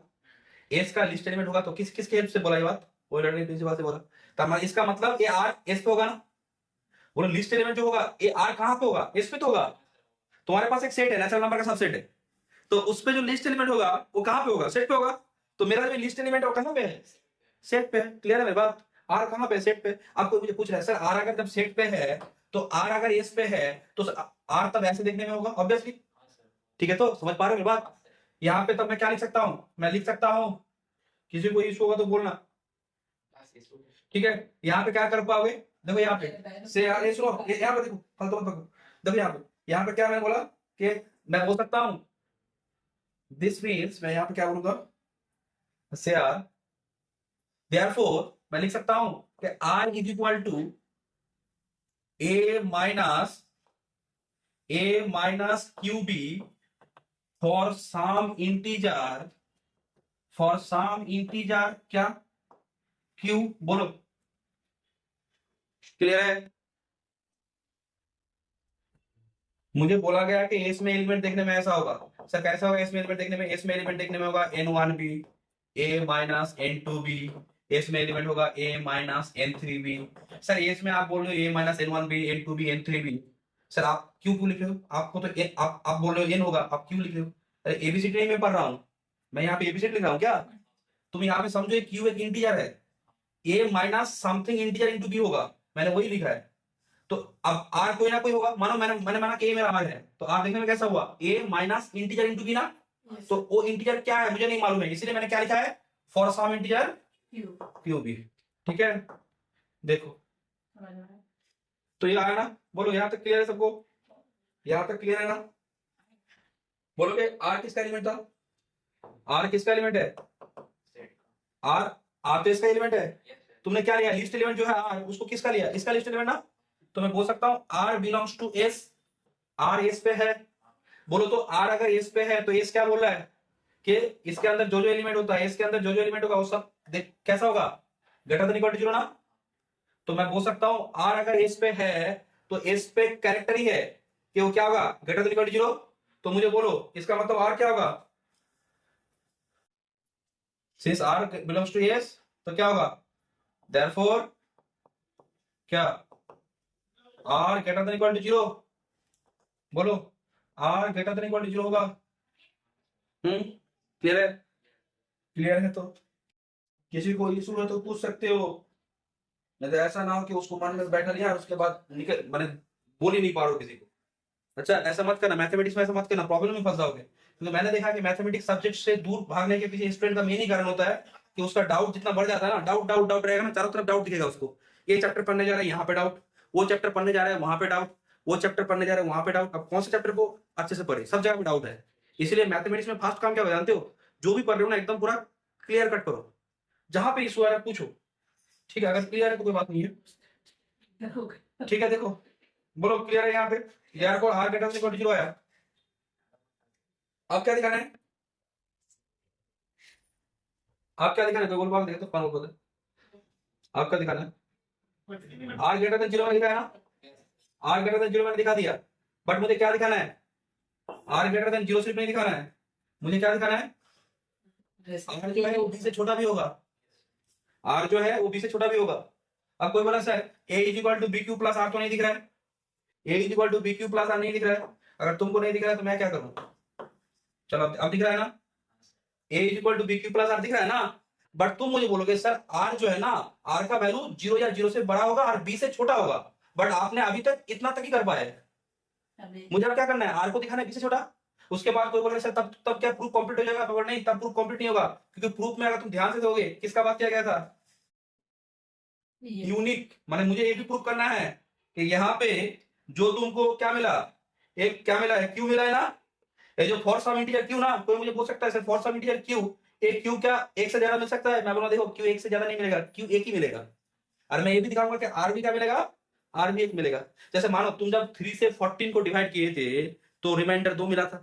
S का लिस्ट एलिमेंट होगा तो किसके हेल्प से बोला ये बात, ओइलर प्रिंसिपल से बोला। तो इसका मतलब ये R S पे होगा ना। बोलो लिस्ट एलिमेंट जो होगा ये R कहाँ पे होगा, S पे तो होगा। तुम्हारे पास एक सेट है नेचुरल नंबर का सबसेट है, तो उस पे जो लिस्ट एलिमेंट होगा वो कहाँ पे होगा, सेट पे होगा। तो मेरा जो लिस्ट एलिमेंट है वो कहाँ पे है, सेट पे है। क्लियर है मेरी बात, R कहाँ पे, सेट पे। अब कोई मुझे पूछ रहा है सर R अगर जब सेट पे है तो R अगर S पे है तो R तब ऐसे देखने में होगा ऑब्वियसली, ठीक है। तो समझ पा रहे हो मेरी बात। यहाँ पे तब मैं क्या लिख सकता हूँ, मैं लिख सकता हूँ, किसी को इशू होगा तो बोलना, ठीक है। यहाँ पे क्या कर पाओगे, देखो यहाँ पे से यार ये सुनो, यहाँ पे देखो फालतू मत पकड़ो, देखो यहाँ पे क्या मैंने बोला कि मैं बोल सकता हूँ दिस मीन्स, मैं यहाँ पे क्या बोलूंगा से यार, देयरफॉर मैं लिख सकता हूँ कि R is equal to a minus Q B for some integer क्या q। बोलो क्लियर है। मुझे बोला गया कि एस में एलिमेंट देखने में ऐसा होगा, सर कैसा होगा एस में एलिमेंट देखने में, एस में एलिमेंट देखने में होगा n1b a minus n2b, S में एलिमेंट होगा a minus n3b। Sir S में आप बोल रहे हो a minus n1b n2b n3b, sir आप क्यों लिख रहे हो, आपको तो आप बोल रहे हो n होगा, आप क्यों लिख रहे हो। अरे एबीसीडी नहीं मैं पढ़ रहा हूं, मैं यहाँ पे एबीसीडी लिख रहा हूँ क्या, तुम यहाँ पे समझो क्यू एक इंटीजर है, a minus something integer into b होगा, मैंने वही लिखा है। तो अब r कोई ना कोई होगा, मानो मैंने माना कि a मेरा r है, तो r देखने में कैसा हुआ a minus integer into b ना, तो वो इंटीजर क्या है मुझे नहीं मालूम है, इसीलिए मैंने क्या लिखा है for some integer Q B, ठीक है। देखो तो ये आया ना, बोलो यहाँ तक क्लियर है सबको, यहाँ तक क्लियर है ना। बोलो कि r किसका एलिमेंट था, r किसका एलिमेंट है, r तो इसका एलिमेंट है। तुमने क्या लिया, लिस्ट एलिमेंट जो है r, उसको किसका लिया, इसका लिस्ट एलिमेंट ना। तो मैं बोल सकता हूं r belongs to s, r s पे है। बोलो तो r अगर s पे है तो s क्या बोल रहा है कि इसके अंदर जो एलिमेंट होता है, इसके अंदर जो एलिमेंट होगा वो सब कैसा होगा, ग्रेटर देन इक्वल टू 0 ना। तो मैं बोल सकता हूं r अगर s पे है तो s पे कैरेक्टर ही है कि वो क्या होगा, ग्रेटर देन इक्वल टू 0। तो मुझे बोलो इसका मतलब r क्या होगा, since r belongs to s तो क्या होगा, देयरफॉर क्या r greater than equal to 0। बोलो r greater than equal to 0 होगा। क्लियर है, क्लियर है। तो किसी को इशू है तो पूछ सकते हो, नहीं तो ऐसा ना हो कि उसको मन में बैठा लिया उसके बाद निकल मैंने बोल ही नहीं पा रहा किसी को। अच्छा ऐसा मत करना, मैथमेटिक्स में ऐसा मत करना, प्रॉब्लम में फंस जाओगे। क्योंकि मैंने देखा कि मैथमेटिक्स सब्जेक्ट से दूर भागने के पीछे स्टूडेंट का मेन ही कारण होता है कि उसका डाउट जितना बढ़ जाता है ना, डाउट डाउट डाउट रहेगा ना, चारों तरफ डाउट दिखेगा उसको। ये चैप्टर पढ़ने जा रहा है यहाँ पे डाउट, वो चैप्टर पढ़ने जा रहा है वहां पे डाउट, वो चैप्टर पढ़ने जा रहे हैं वहां पे डाउट, अब कौन से चैप्टर को अच्छे से पढ़े, सब जगह पे डाउट है। इसलिए मैथमेटिक्स में फर्स्ट काम क्या होगा जानते हो, जो भी पढ़ रहे हो ना एकदम पूरा क्लियर कट करो, जहां पे इशू आ रहा है पूछो, ठीक है, अगर क्लियर है तो कोई बात नहीं है, ठीक है। देखो बोलो क्लियर है, यहाँ पे यार को आर ग्रेटर देन 0 आया, अब क्या दिखाना है, आप क्या दिखाना है, कोई बोल बात देखो तो कौन बोल, आप क्या दिखाना है, आर ग्रेटर देन 0 मैंने दिखाया ना, आर ग्रेटर देन 0 मैंने दिखा दिया, बट मुझे क्या दिखाना है, आर ग्रेटर देन 0 सिर्फ नहीं दिखाना है, मुझे क्या दिखाना है, आर जो है वो बी से छोटा भी होगा, आर जो है वो बी से छोटा भी होगा। अब कोई बोला sir A is equal to B Q plus R तो नहीं दिख रहा है, A is equal to B Q plus R नहीं दिख रहा है, अगर तुमको नहीं दिख रहा है तो मैं क्या करूं, चलो अब दिख रहा है ना, A is equal to B Q plus R दिख रहा है ना, बट तुम मुझे बोलोगे सर आर जो है ना, आर का वैल्यू 0 या 0 से बड़ा होगा और बी से छोटा होगा, बट आपने अभी तक इतना तक ही कर पाया है, मुझे अब क्या करना है, आर को दिखाना है बी से छोटा, उसके बाद कोई बोलेगा सर तब क्या प्रूफ कंप्लीट हो जाएगा, तो नहीं, तब प्रूफ कंप्लीट नहीं होगा, क्योंकि प्रूफ में अगर तुम ध्यान से दोगे किसका बात किया गया था, यूनिक, माने मुझे ये भी प्रूफ करना है कि यहाँ पे जो तुमको क्या मिला, एक क्या मिला है, क्यू मिला है ना, ये जो फोर्स ऑफ इंटीजर क्यू ना, कोई मुझे बोल सकता है sir force of integer Q, एक क्यू क्या एक से ज्यादा मिल सकता है, मैं बोला देखो क्यू एक से ज्यादा नहीं मिलेगा, क्यू एक ही मिलेगा, और मैं ये भी दिखाऊंगा कि आर भी क्या मिलेगा, आर भी एक मिलेगा। जैसे मानो तुम जब 3 से 14 को डिवाइड किए थे तो रिमाइंडर 2 मिला था,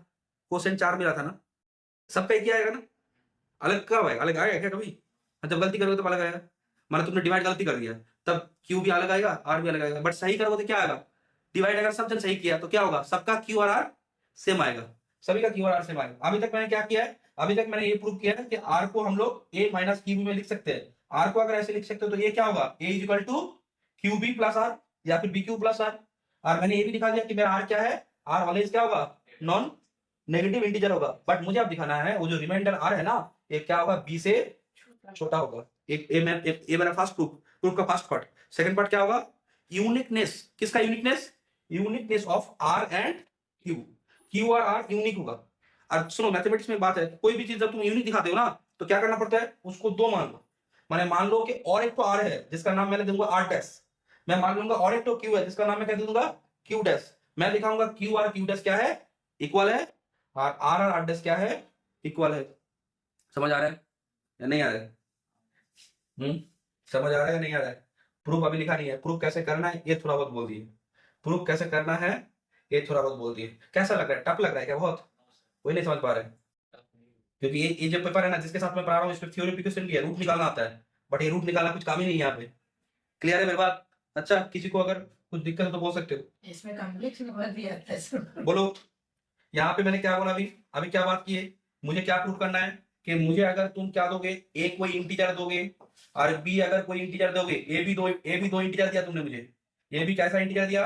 क्वोशिएंट 4 मिला था ना, सबका एक ही आएगा ना, अलग कब आएगा, अलग आएगा क्या कभी, जब गलती करोगे तो अलग आएगा, मानो तुमने डिवाइड गलती कर दिया तब क्यू भी अलग आएगा, आर भी अलग आएगा, बट सही करोगे तो क्या आएगा, डिवाइड अगर सब जन सही किया तो क्या होगा, सबका क्यू और आर सेम आएगा, सभी का क्यू और आर सेम आएगा। अभी तक मैंने क्या किया है, अभी तक मैंने ये प्रूव किया है कि आर को हम लोग ए माइनस क्यू बी में लिख सकते हैं, आर को अगर ऐसे लिख सकते हो तो ये क्या होगा, A is equal to Q B plus R या फिर बी क्यू प्लस आर, और मैंने ये भी दिखा दिया कि मेरा आर क्या है, आर ऑलवेज क्या होगा, नॉन नेगेटिव इंटीजर होगा, बट मुझे अब दिखाना है वो जो रिमाइंडर आर है ना, ये क्या होगा, बी से छोटा होगा। एक ए मेरा फर्स्ट प्रूफ का फर्स्ट पार्ट, सेकंड पार्ट क्या होगा, यूनिकनेस, किसका uniqueness, uniqueness of R and Q, Q और आर यूनिक होगा। और सुनो मैथमेटिक्स में बात है, कोई भी चीज जब तुम यूनिक दिखाते हो ना तो क्या करना पड़ता है, उसको 2 मान लो, मैंने मान लो कि और एक तो आर है जिसका नाम मैंने दूंगा आर डैश, मैं मान लूंगा और एक तो क्यू है जिसका नाम मैं कह दूंगा क्यू डैश, मैं दिखाऊंगा क्यू और क्यू डैश क्या है, इक्वल है, और आर और आर डैश क्या है, इक्वल है। समझ आ रहा है या नहीं आ रहा है, समझ आ रहा है या नहीं आ रहा है, प्रूफ अभी लिखा नहीं है, प्रूफ कैसे करना है ये थोड़ा बहुत बोल दिए, प्रूफ कैसे करना है ये थोड़ा बहुत बोल दिए, कैसा लग रहा है, टफ लग रहा है क्या बहुत, कोई नहीं समझ पा रहा है, क्योंकि ये जो पेपर है ना जिसके साथ मैं पढ़ा रहा हूँ इसमें थ्योरी एप्लीकेशन भी है, रूट निकालना आता है, बट ये रूट निकालना कुछ काम ही नहीं है यहाँ पे, क्लियर है मेरी बात, अच्छा किसी को अगर कुछ दिक्कत है तो बोल सकते हो, इसमें कॉम्प्लेक्स नंबर भी आता है बोलो। यहाँ पे मैंने क्या बोला, अभी क्या बात की है, मुझे क्या प्रूफ करना है कि मुझे अगर तुम क्या दोगे, ए कोई इंटीजर दोगे और बी अगर कोई इंटीजर दोगे, ए भी दो इंटीजर दिया तुमने मुझे, ए भी कैसा इंटीजर दिया,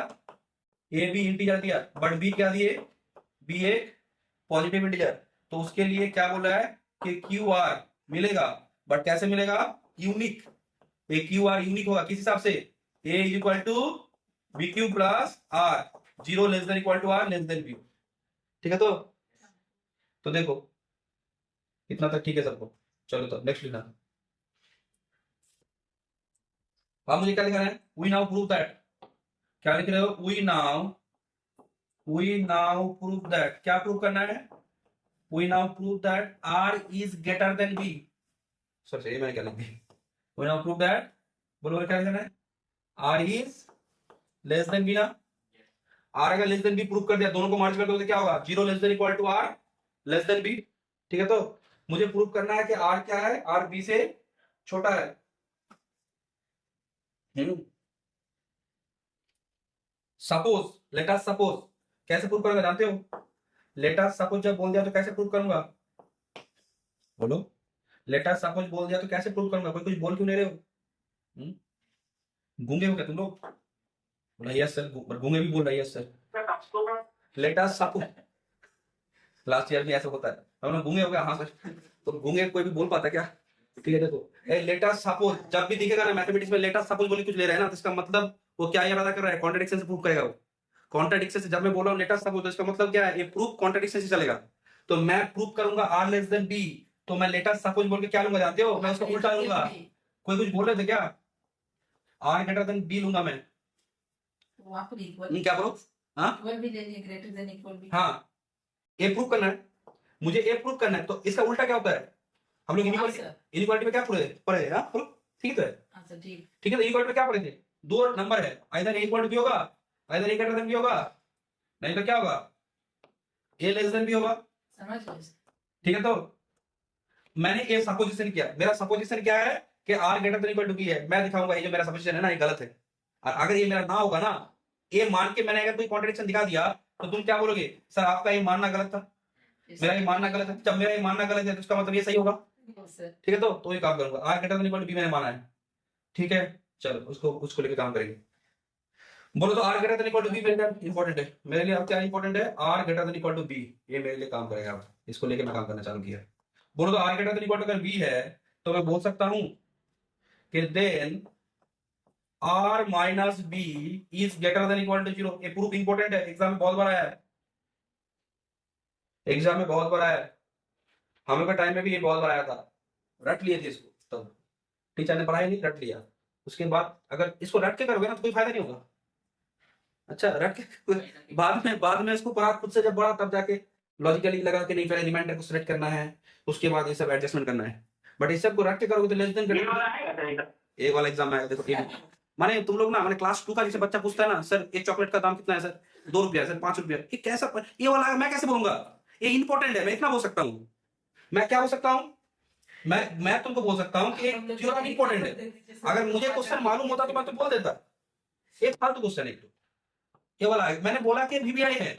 ए भी इंटीजर दिया, बट बी क्या दिए, बी एक पॉजिटिव इंटीजर, तो उसके लिए क्या बोल रहा है कि क्यू आर मिलेगा, बट कैसे मिलेगा, unique, A Q R unique होगा किस हिसाब से, A is equal to B Q plus R, 0 less than equal to R less than B, ठीक है। तो देखो इतना तक ठीक है सबको, चलो तो नेक्स्ट लिखना, अब मुझे क्या लिखना है, वी नाउ प्रूव दैट, क्या लिख रहे हो, वी नाउ प्रूव दैट, क्या प्रूव करना है, we now prove that R is greater than B, sorry मैंने क्या लिख दिया, वी नाउ प्रूव दैट, बोलो क्या लिखना है, R is less than B ना, आर अगर लेस देन बी प्रूव कर दिया, दोनों को मर्ज कर दो तो क्या होगा, 0 less than equal to R less than B, ठीक है। तो मुझे प्रूव करना है कि आर क्या है, आर बी से छोटा है, सपोज, लेट अस सपोज, कैसे प्रूव करूंगा जानते हो, लेट अस सपोज जब बोल दिया तो कैसे प्रूव करूंगा, बोलो, लेट अस सपोज बोल दिया तो कैसे प्रूव करूंगा, कोई कुछ बोल क्यों नहीं रहे हो, गूंगे हो क्या तुम लोग, बोला यस सर, गूंगे भी बोल रहा है yes sir, let us suppose, last year भी ऐसा होता है, हम लोग गूंगे हो गया, हाँ सर, तो गूंगे कोई भी बोल पाता क्या, ठीक है। देखो लेट अस सपोज जब भी दिखेगा ना मैथमेटिक्स में लेट अस सपोज बोल कुछ ले रहा है ना, तो इसका मतलब वो क्या इरादा कर रहा है, कॉन्ट्रडिक्शन से प्रूव करेगा वो, कॉन्ट्रडिक्शन से, जब मैं बोल रहा हूँ लेट अस सपोज तो इसका मतलब क्या है, ये प्रूफ कॉन्ट्रडिक्शन से चलेगा, तो मैं प्रूफ करूंगा आर लेस देन बी, तो मैं लेट अस सपोज बोल के क्या लूंगा जानते हो, मैं उसको उल्टा लूंगा, कोई कुछ बोल रहे थे क्या, आर ग्रेटर देन बी लूंगा मैं, वहां पर इक्वल क्या बोलो, हाँ वह भी ले लिए ग्रेटर देन इक्वल बी। हाँ, ए प्रूव करना है, मुझे ए प्रूव करना है, तो इसका उल्टा क्या होता है, हम लोग इनइक्वालिटी में क्या पढ़े हाँ ठीक है, अच्छा ठीक। ठीक है, तो इक्वल पे क्या पढ़े थे, दो नंबर है, either A equal to B होगा, either A greater than B होगा, नहीं तो क्या होगा, ए लेस देन बी होगा, समझ गए। ठीक है। तो मैंने ये सपोजिशन किया, मेरा सपोजिशन क्या है कि R greater than equal to B है, मैं दिखाऊंगा ये जो मेरा सपोजिशन है ना ये गलत है, और अगर ये मेरा ना होगा ना, ये मान के मैंने अगर कोई कॉन्ट्रडिक्शन दिखा दिया तो तुम क्या बोलोगे, सर आपका ये मानना गलत था, मेरा ये मानना गलत है, जब मेरा ये मानना गलत है तो उसका मतलब ये सही होगा, ठीक है। तो ये काम करूंगा, R greater than equal to B मैंने माना है, ठीक है, चलो उसको लेके काम करेंगे। बोलो तो R greater than equal to B मेरे लिए इंपॉर्टेंट है, मेरे लिए अब क्या इंपॉर्टेंट है, R greater than equal to B, ये मेरे लिए काम करेगा, अब इसको लेके मैं काम करना चालू किया। बोलो तो R greater than equal to अगर बी है तो मैं बोल सकता हूं कि then R minus B is greater than equal to 0। ये प्रूफ इंपॉर्टेंट है, एग्जाम में बहुत बार आया है, एग्जाम में बहुत बार आया है, हम लोग का टाइम में भी ये बहुत बार आया था, रट लिए थे इसको, तब टीचर ने पढ़ाया नहीं, रट लिया, उसके बाद अगर इसको रट के करोगे ना तो कोई फायदा नहीं होगा। अच्छा रट के बाद में इसको पढ़ा खुद से जब पढ़ा तब जाके लॉजिकली लगा कि नहीं पहले रिमाइंडर को सिलेक्ट करना है, उसके बाद ये सब एडजस्टमेंट करना है, बट इस सब को रट के करोगे तो लेस देन ए वाला एग्जाम में आएगा, देखो ये माने तुम लोग ना, मैंने क्लास 2 का जैसे बच्चा पूछता है ना, सर एक चॉकलेट का दाम कितना है सर, 2 रुपया सर, 5 रुपया, ये कैसा, ये वाला मैं कैसे बोलूंगा, ये इंपॉर्टेंट है, मैं इतना बोल सकता हूँ, मैं क्या बोल सकता हूँ, मैं तुमको बोल सकता हूँ कि इंपॉर्टेंट है, अगर मुझे क्वेश्चन मालूम होता तो मैं तो बोल देता, एक फालतू क्वेश्चन है, ये वाला मैंने बोला कि वीवीआई है,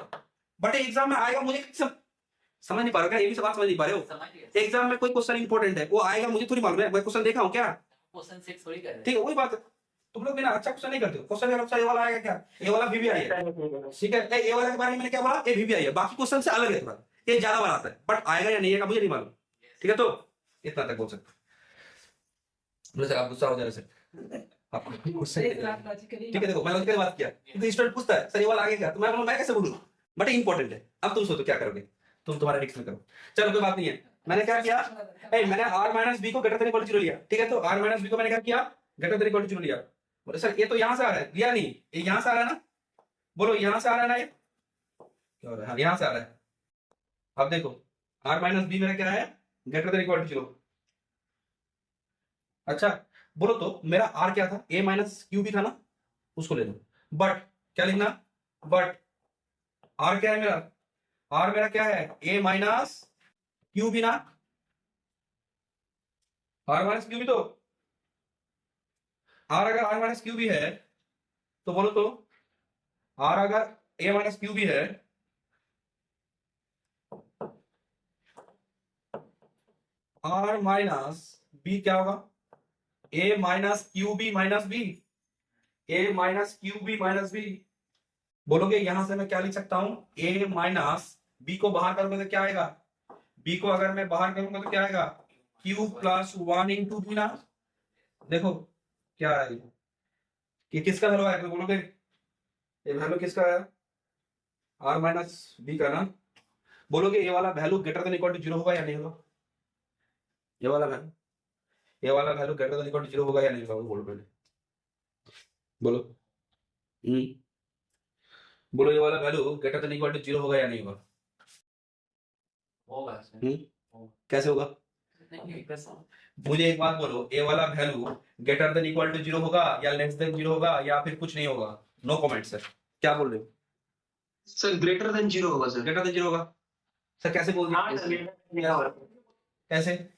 बट एग्जाम में आएगा, मुझे समझ नहीं पा रहा, ये भी बात समझ नहीं पा रहे हो, एग्जाम में कोई क्वेश्चन इंपॉर्टेंट है, वो आएगा, मुझे थोड़ी मालूम है, मैं क्वेश्चन देखा हूँ क्या, क्वेश्चन 6 थोड़ी कर रहे हैं। ठीक है, वही बात है, तुम लोग भी ना अच्छा क्वेश्चन नहीं करते हो, क्वेश्चन अगर अच्छा ये वाला आएगा क्या, ये वाला वीवीआई है, ठीक है, ये वाला के बारे में मैंने क्या बोला, ये वीवीआई है, बाकी क्वेश्चन से अलग है थोड़ा, ये ज्यादा बार आता है, बट आएगा या नहीं आएगा मुझे नहीं मालूम, ठीक है, तो इतना तक बोल सकते, आप गुस्सा हो जाए सर आपको क्वेश्चन, ठीक है, देखो मैं लॉजिकल बात किया, तो स्टूडेंट पूछता है सर ये वाला आगे क्या, तो मैं बोलूं मैं कैसे बोलूं, बट इंपॉर्टेंट है, अब तुम सोचो क्या करोगे, तुम तुम्हारा रिक्स में करो, चलो कोई बात नहीं है, मैंने क्या किया, मैंने आर माइनस बी को ग्रेटर देन इक्वल टू 0 लिया, ठीक है, तो आर माइनस बी को मैंने क्या किया, ग्रेटर देन इक्वल टू 0 लिया, बोले सर ये तो यहां से आ रहा है, लिया नहीं, ये यहां से आ रहा है ना, बोलो यहां से आ रहा है ना, ये क्या हो रहा है, हाँ यहां से आ रहा है, अब देखो आर माइनस बी मेरा क्या है, ग्रेटर देन इक्वल टू 0, अच्छा बोलो तो मेरा आर क्या था, ए माइनस क्यू भी था ना, उसको ले लो, बट क्या लिखना, बट आर क्या है मेरा, आर मेरा क्या है, ए माइनस क्यू भी ना, आर माइनस क्यू भी, तो आर अगर आर माइनस क्यू भी है तो बोलो तो आर अगर ए माइनस क्यू भी है, आर माइनस बी क्या होगा, A minus Q B minus B, A minus Q B minus B, बोलोगे यहां से मैं क्या लिख सकता हूं, ए माइनस बी को बाहर करूंगा तो क्या आएगा, बी को अगर मैं बाहर करूंगा तो क्या आएगा, क्यू प्लस 1 इंटू बी ना, देखो क्या है ये किसका वैल्यू आएगा, बोलोगे ये वैल्यू किसका है, आर माइनस बी का ना, बोलोगे ये वाला value greater than equal to 0 होगा या नहीं होगा, ये वाला value greater than equal to 0 होगा या नहीं होगा, बोलो पहले बोलो, बोलो ये वाला value greater than equal to 0 होगा या नहीं होगा, कैसे होगा, मुझे एक बात बोलो, ए वाला value greater than equal to 0 होगा या लेस देन 0 होगा या फिर कुछ नहीं होगा, नो कमेंट सर, क्या बोल रहे हो सर ग्रेटर देन 0 होगा सर, ग्रेटर देन 0 होगा, सर कैसे बोल दिया, कैसे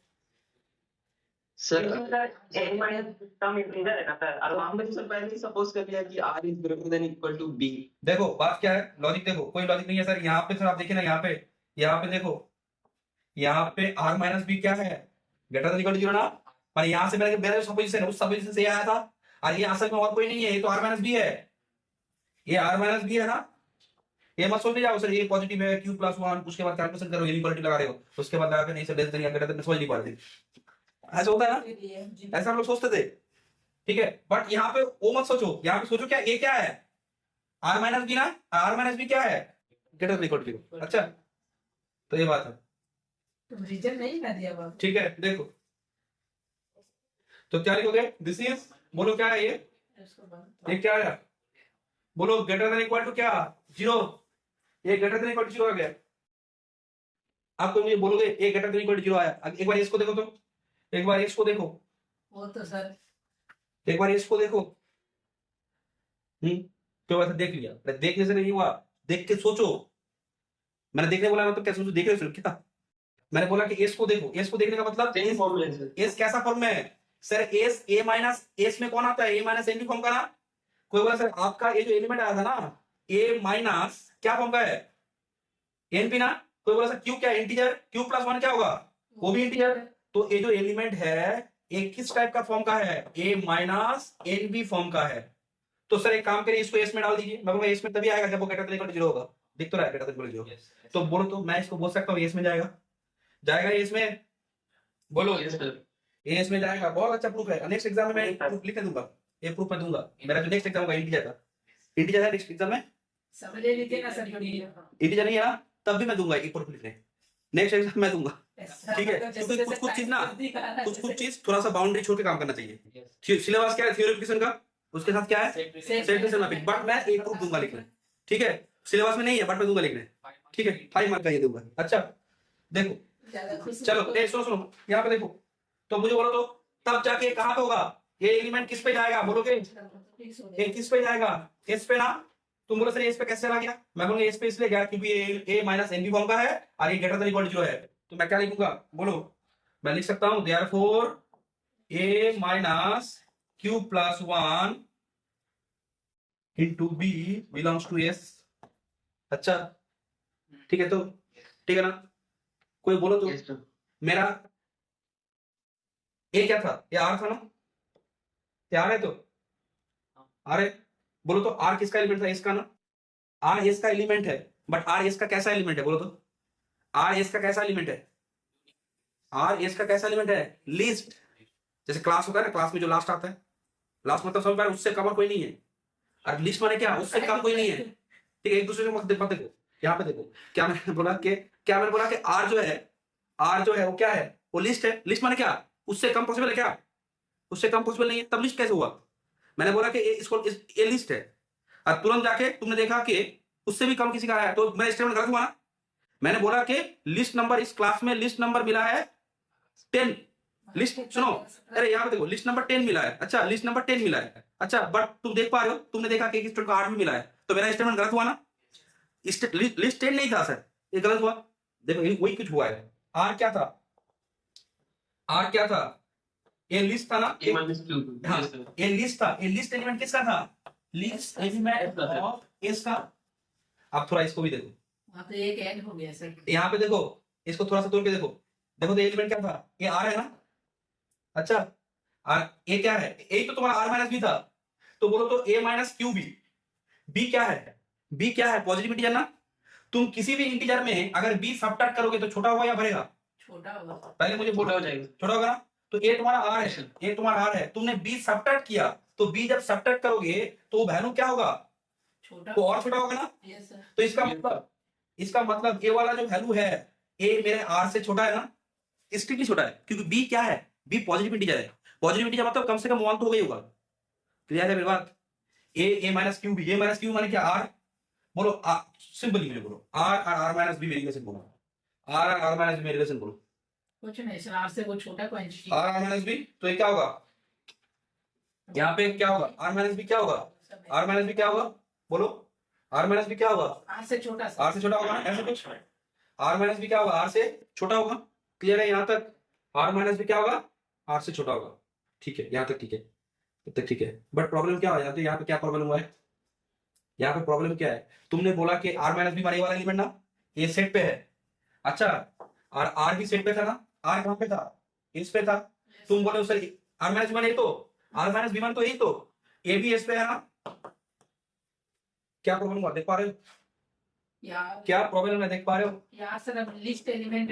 सर हमने सर पहले ही सपोज कर लिया कि r is greater than equal to b, देखो बात क्या है, लॉजिक देखो कोई लॉजिक नहीं है सर, यहाँ पे सर आप देखिए ना, यहाँ पे देखो, यहाँ पे r माइनस बी क्या है, ग्रेटर देन इक्वल टू 0 ना, और यहाँ से मेरा जो सपोजिशन है उस सपोजिशन से आया था, और ये असल में और कोई नहीं है, ये तो r माइनस बी है, ये r माइनस बी है ना, ये मत सोच जाओ सर ये पॉजिटिव है q प्लस 1, उसके बाद कैलकुलेशन करो इनइक्वालिटी लगा रहे हो, उसके बाद लगा के नहीं सर लेस देन या ग्रेटर देन, समझ नहीं पा रहे, ऐसा होता है ना, ऐसा हम लोग सोचते थे, ठीक है, बट यहाँ पे वो मत सोचो, यहाँ पे सोचो क्या ये क्या है, आर माइनस बी ना, आर माइनस बी क्या है, ग्रेटर देन इक्वल टू, अच्छा तो ये बात है, तुम रीजन नहीं ना दिया बाबू। ठीक है, देखो तो क्या लिखोगे, दिस इज, बोलो क्या है ये क्या है, बोलो ग्रेटर देन इक्वल टू क्या, 0। ये ग्रेटर देन इक्वल टू 0 आ गया। आप कोई मुझे बोलोगे ए ग्रेटर देन इक्वल टू 0 आया, एक बार इसको देखो, तो एक बार इसको देखो, वो तो सर एक बार इसको देखो। तो वैसे देख लिया, अरे देखने से नहीं हुआ, देख के सोचो। मैंने देखने बोला ना, तो क्या सोचो, देख रहे हो क्या? मैंने बोला कि एस को देखो, एस को देखने का मतलब सेम फॉर्मूला है सर। एस कैसा फॉर्म में है sir? S A minus S में कौन आता है? ए माइनस एन फॉर्म का ना। कोई बोला सर आपका ये जो एलिमेंट आया था ना, ए माइनस क्या फॉर्म का है? एनपी ना। कोई बोला सर क्यू क्या इंटीजर, क्यू प्लस 1 क्या होगा? वो भी इंटीजर। तो ये जो एलिमेंट है ये किस टाइप का फॉर्म का है? A minus N B form का है। तो सर एक काम करिए, इसको एस में डाल दीजिए। मैं बोलूंगा एस में तभी आएगा जब वो ग्रेटर देन इक्वल टू 0 होगा। दिख तो रहा है ग्रेटर देन इक्वल टू 0। तो बोलो, तो मैं इसको बोल सकता हूँ एस में जाएगा, जाएगा एस में? बोलो यस सर। एस में जाएगा। बहुत अच्छा प्रूफ है। नेक्स्ट एग्जाम में मैं प्रूफ लिख दूंगा, ये प्रूफ मैं दूंगा। मेरा जो नेक्स्ट एग्जाम होगा इंटीजर का, इंटीजर है नेक्स्ट एग्जाम में, समझ लीजिए ना सर, क्यों इंटीजर नहीं है ना, तब भी मैं दूंगा एक प्रूफ लिखने, नेक्स्ट एग्जाम में दूंगा। ठीक है, क्योंकि कुछ चीज ना, कुछ चीज थोड़ा सा बाउंड्री छोड़ के काम करना चाहिए। सिलेबस क्या है थ्योरी का, उसके साथ क्या है सेट मैपिंग। बट मैं एक प्रूफ दूंगा लिखने, ठीक है? सिलेबस में नहीं है बट मैं दूंगा लिखने, ठीक है? 5 मार्क का ये दूंगा। अच्छा देखो, चलो ए सुनो सुनो, यहाँ पे देखो। तो मुझे बोलो, तो तब जाके कहाँ पे होगा ये एलिमेंट? किस पे जाएगा बोलोगे? ये किस पे जाएगा? एस पे ना। तुम बोलो सर एस पे कैसे आ गया? मैं बोलूंगा एस पे इसलिए गया क्योंकि ए माइनस एन बी फॉर्म का है और ये ग्रेटर देन इक्वल टू 0 है। तो मैं क्या लिखूंगा बोलो? मैं लिख सकता हूं therefore A minus Q plus 1 into B belongs to S. अच्छा ठीक है, तो ठीक है ना? कोई बोलो तो यस सर। मेरा ए क्या था? ये आर था ना? ये आर है, तो आर है। बोलो तो आर किसका एलिमेंट था? एस का ना। आर एस का एलिमेंट है, बट आर एस का कैसा एलिमेंट है बोलो तो? आर एस का कैसा एलिमेंट है? आर एस का कैसा एलिमेंट है? लिस्ट। जैसे क्लास होता है ना, क्लास में जो लास्ट आता है, लास्ट मतलब समझ पा रहे हो? उससे कम और कोई नहीं है। और लिस्ट माने क्या? उससे कम कोई नहीं है। ठीक है, एक दूसरे को मत देखो। यहाँ पे देखो, क्या मैंने बोला कि आर जो है, आर जो है वो क्या है? वो लिस्ट है। लिस्ट माने क्या? उससे कम पॉसिबल है क्या? उससे कम पॉसिबल नहीं है, तब लिस्ट कैसे हुआ? मैंने बोला कि ये लिस्ट है, और तुरंत जाके तुमने देखा कि उससे भी कम किसी का आया, तो मेरा स्टेटमेंट गलत हुआ ना? मैंने बोला कि लिस्ट नंबर, इस क्लास में लिस्ट नंबर मिला है 10। लिस्ट सुनो, अरे यहाँ पे देखो, लिस्ट नंबर 10 मिला है। अच्छा, लिस्ट नंबर 10 मिला है। अच्छा, बट तुम देख पा रहे हो, तुमने देखा कि स्टूडेंट को 8 भी मिला है, तो मेरा स्टेटमेंट गलत हुआ ना? लिस्ट 10 नहीं था सर, ये गलत हुआ। देखो वही कुछ हुआ है। आर क्या था? आर क्या था? ये लिस्ट था ना? A minus Q. हाँ, यस सर। ये लिस्ट था। ये लिस्ट एलिमेंट किसका था? लिस्ट एलिमेंट ऑफ एस का। अब थोड़ा इसको भी देखो, वहाँ तो एक ऐड हो गया सर। यहाँ पे देखो, इसको थोड़ा सा तोड़ के देखो। देखो तो एलिमेंट क्या था? ये आर है ना? अच्छा, आर ए क्या है? ए तो तुम्हारा आर माइनस बी था। तो बोलो तो A minus Q B. B क्या है? बी क्या है? पॉजिटिव इंटीजर ना। तुम किसी भी इंटीजर में अगर बी सबट्रैक्ट करोगे तो छोटा होगा या बढ़ेगा? छोटा होगा। पहले मुझे छोटा बोलो, हो जाएगा। छोटा होगा ना? तो ए तुम्हारा आर है, ए तुम्हारा आर है, तुमने बी सबट्रैक्ट किया, तो बी जब सबट्रैक्ट करोगे तो वैल्यू क्या होगा? छोटा तो और छोटा होगा ना? Yes sir. तो इसका मतलब ए वाला जो वैल्यू है, ए मेरे आर से छोटा है ना? स्ट्रिक्टली छोटा है, क्योंकि बी क्या है? बी पॉजिटिव इंटीजर है। पॉजिटिव इंटीजर मतलब कम से कम 1 तो हो गई होगा। क्लियर है मेरी बात? ए minus Q B, A minus Q माने क्या? आर। बोलो सिंपली मुझे बोलो, आर माइनस बी में रिलेशन बोलो, आर माइनस बी में रिलेशन बोलो। कुछ नहीं सर, आर से वो छोटा क्वांटिटी। आर माइनस बी, तो ये क्या होगा? यहाँ पे क्या होगा? आर माइनस बी क्या होगा? आर माइनस बी क्या होगा बोलो? आर माइनस बी क्या होगा? आर से छोटा सर। आर से छोटा होगा ना, ऐसे कुछ। आर माइनस बी क्या होगा? आर से छोटा होगा। क्लियर है यहाँ तक? आर माइनस बी क्या होगा? आर से छोटा होगा। ठीक है, यहाँ तक ठीक है, तब तक ठीक है। बट प्रॉब्लम क्या हो जाती है यहाँ पे? क्या प्रॉब्लम हुआ है यहाँ पे? प्रॉब्लम क्या है? तुमने बोला कि आर माइनस बी माने वाला एलिमेंट ना, ये सेट पे है। अच्छा, और आर भी सेट पे था ना? आर कहाँ पे था? इस पे था। तुम बोले सर आर माइनस बी माने तो, आर माइनस बी मान तो यही तो, ए भी इस पे है ना? क्या प्रॉब्लम हुआ देख पा रहे हो? यार क्या प्रॉब्लम है देख पा रहे हो? यार सर, अब लिस्ट एलिमेंट।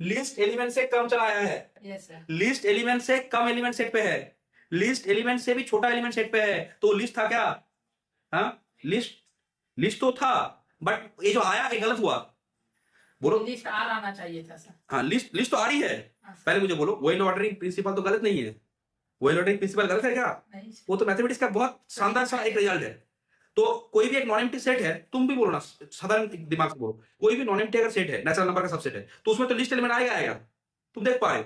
लिस्ट एलिमेंट से कम चला आया है। Yes sir. लिस्ट एलिमेंट से कम एलिमेंट सेट पे है, लिस्ट एलिमेंट से भी छोटा एलिमेंट सेट पे है। तो लिस्ट था क्या? हाँ, लिस्ट तो था, बट ये जो आया ये गलत हुआ। बोलो। लिस्ट आर आना चाहिए था सर। हाँ, लिस्ट तो आ रही है। पहले मुझे बोलो, वेल ऑर्डरिंग प्रिंसिपल तो गलत नहीं है। कोएफिशिएंट प्रिंसिपल गलत है क्या? नहीं वो तो मैथमेटिक्स का बहुत शानदार सा एक रिजल्ट है। तो कोई भी एक नॉन एम्प्टी सेट है, तुम भी बोलो ना, साधारण दिमाग से बोलो, कोई भी नॉन एम्प्टी अगर सेट है, नेचुरल नंबर का सबसेट है, तो उसमें तो लिस्ट एलिमेंट आएगा। तुम देख पा रहे हो,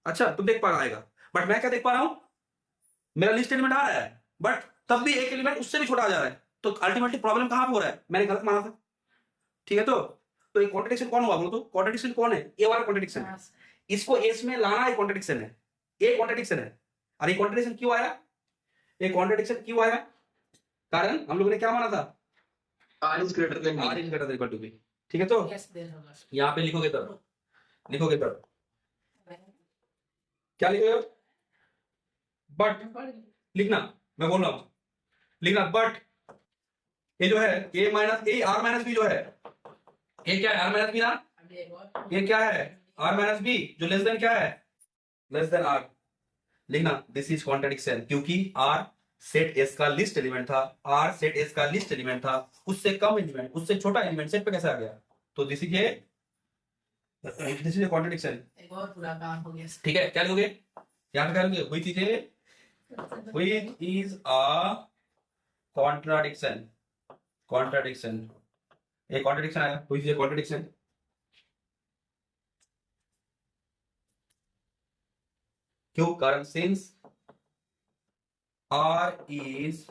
अच्छा तुम देख पा रहे हो आएगा, बट मैं क्या देख पा रहा हूं, मेरा लिस्ट एलिमेंट आ रहा है, बट तब भी एक एलिमेंट उससे भी छोटा आ जा रहा है, तो अल्टीमेटली प्रॉब्लम कहां पे हो रहा है, मैंने गलत माना था। ठीक है, तो एक कॉन्ट्रडिक्शन कौन हुआ बोलो तो? कॉन्ट्रडिक्शन कौन है? ए वाला कॉन्ट्रडिक्शन है। इसको एस में लाना एक कॉन्ट्रडिक्शन है, एक कॉन्ट्रडिक्शन है। और ये कॉन्ट्रडिक्शन क्यों आया? ये कॉन्ट्रडिक्शन क्यों आया? कारण हम लोगों ने क्या माना था? R is greater than R B. is greater than equal to B। ठीक है, तो यस देयर होगा यहाँ पे लिखोगे तब क्या लिखोगे? बट लिखना, मैं बोल रहा हूं लिखना, बट ये जो है a minus A R minus B जो है, ये क्या है? आर माइनस बी ना, अभी एक और ये क्या है? आर माइनस बी, जो लेस देन क्या है? Less than R. लिखना दिस इज कॉन्ट्रडिक्शन, क्योंकि आर सेट एस का लिस्ट एलिमेंट था, आर सेट एस का लिस्ट एलिमेंट था, उससे कम एलिमेंट, उससे छोटा एलिमेंट सेट पे कैसे आ गया? तो दिस इज ए कॉन्ट्रडिक्शन। एक और पूरा काम हो गया ठीक है, क्या लिखोगे यहाँ पे? क्या लिखोगे? Which is a contradiction, contradiction, एक कॉन्ट्रडिक्शन आया, व्हिच इज अ कॉन्ट्रडिक्शन। क्यों? कारण since R is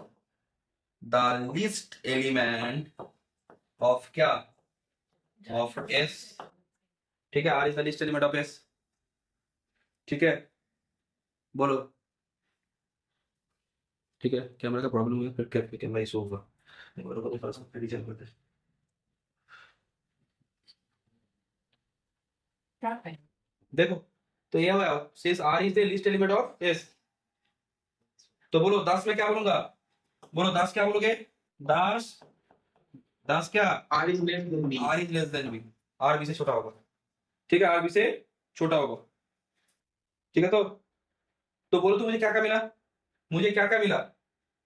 the least element of क्या? Of S। ठीक है, R is the least element of S। ठीक है, बोलो। ठीक है, कैमरा का प्रॉब्लम हुआ, फिर कैमरा इशू होगा। क्या है देखो, तो ये हुआ since R is the least element of S। तो बोलो 10 में क्या बोलूंगा? बोलो 10 क्या बोलोगे? 10 क्या? R is less than B. R is less than B। R B से छोटा होगा। ठीक है, R B से छोटा होगा। ठीक है, तो बोलो तो मुझे क्या क्या मिला? मुझे क्या क्या मिला?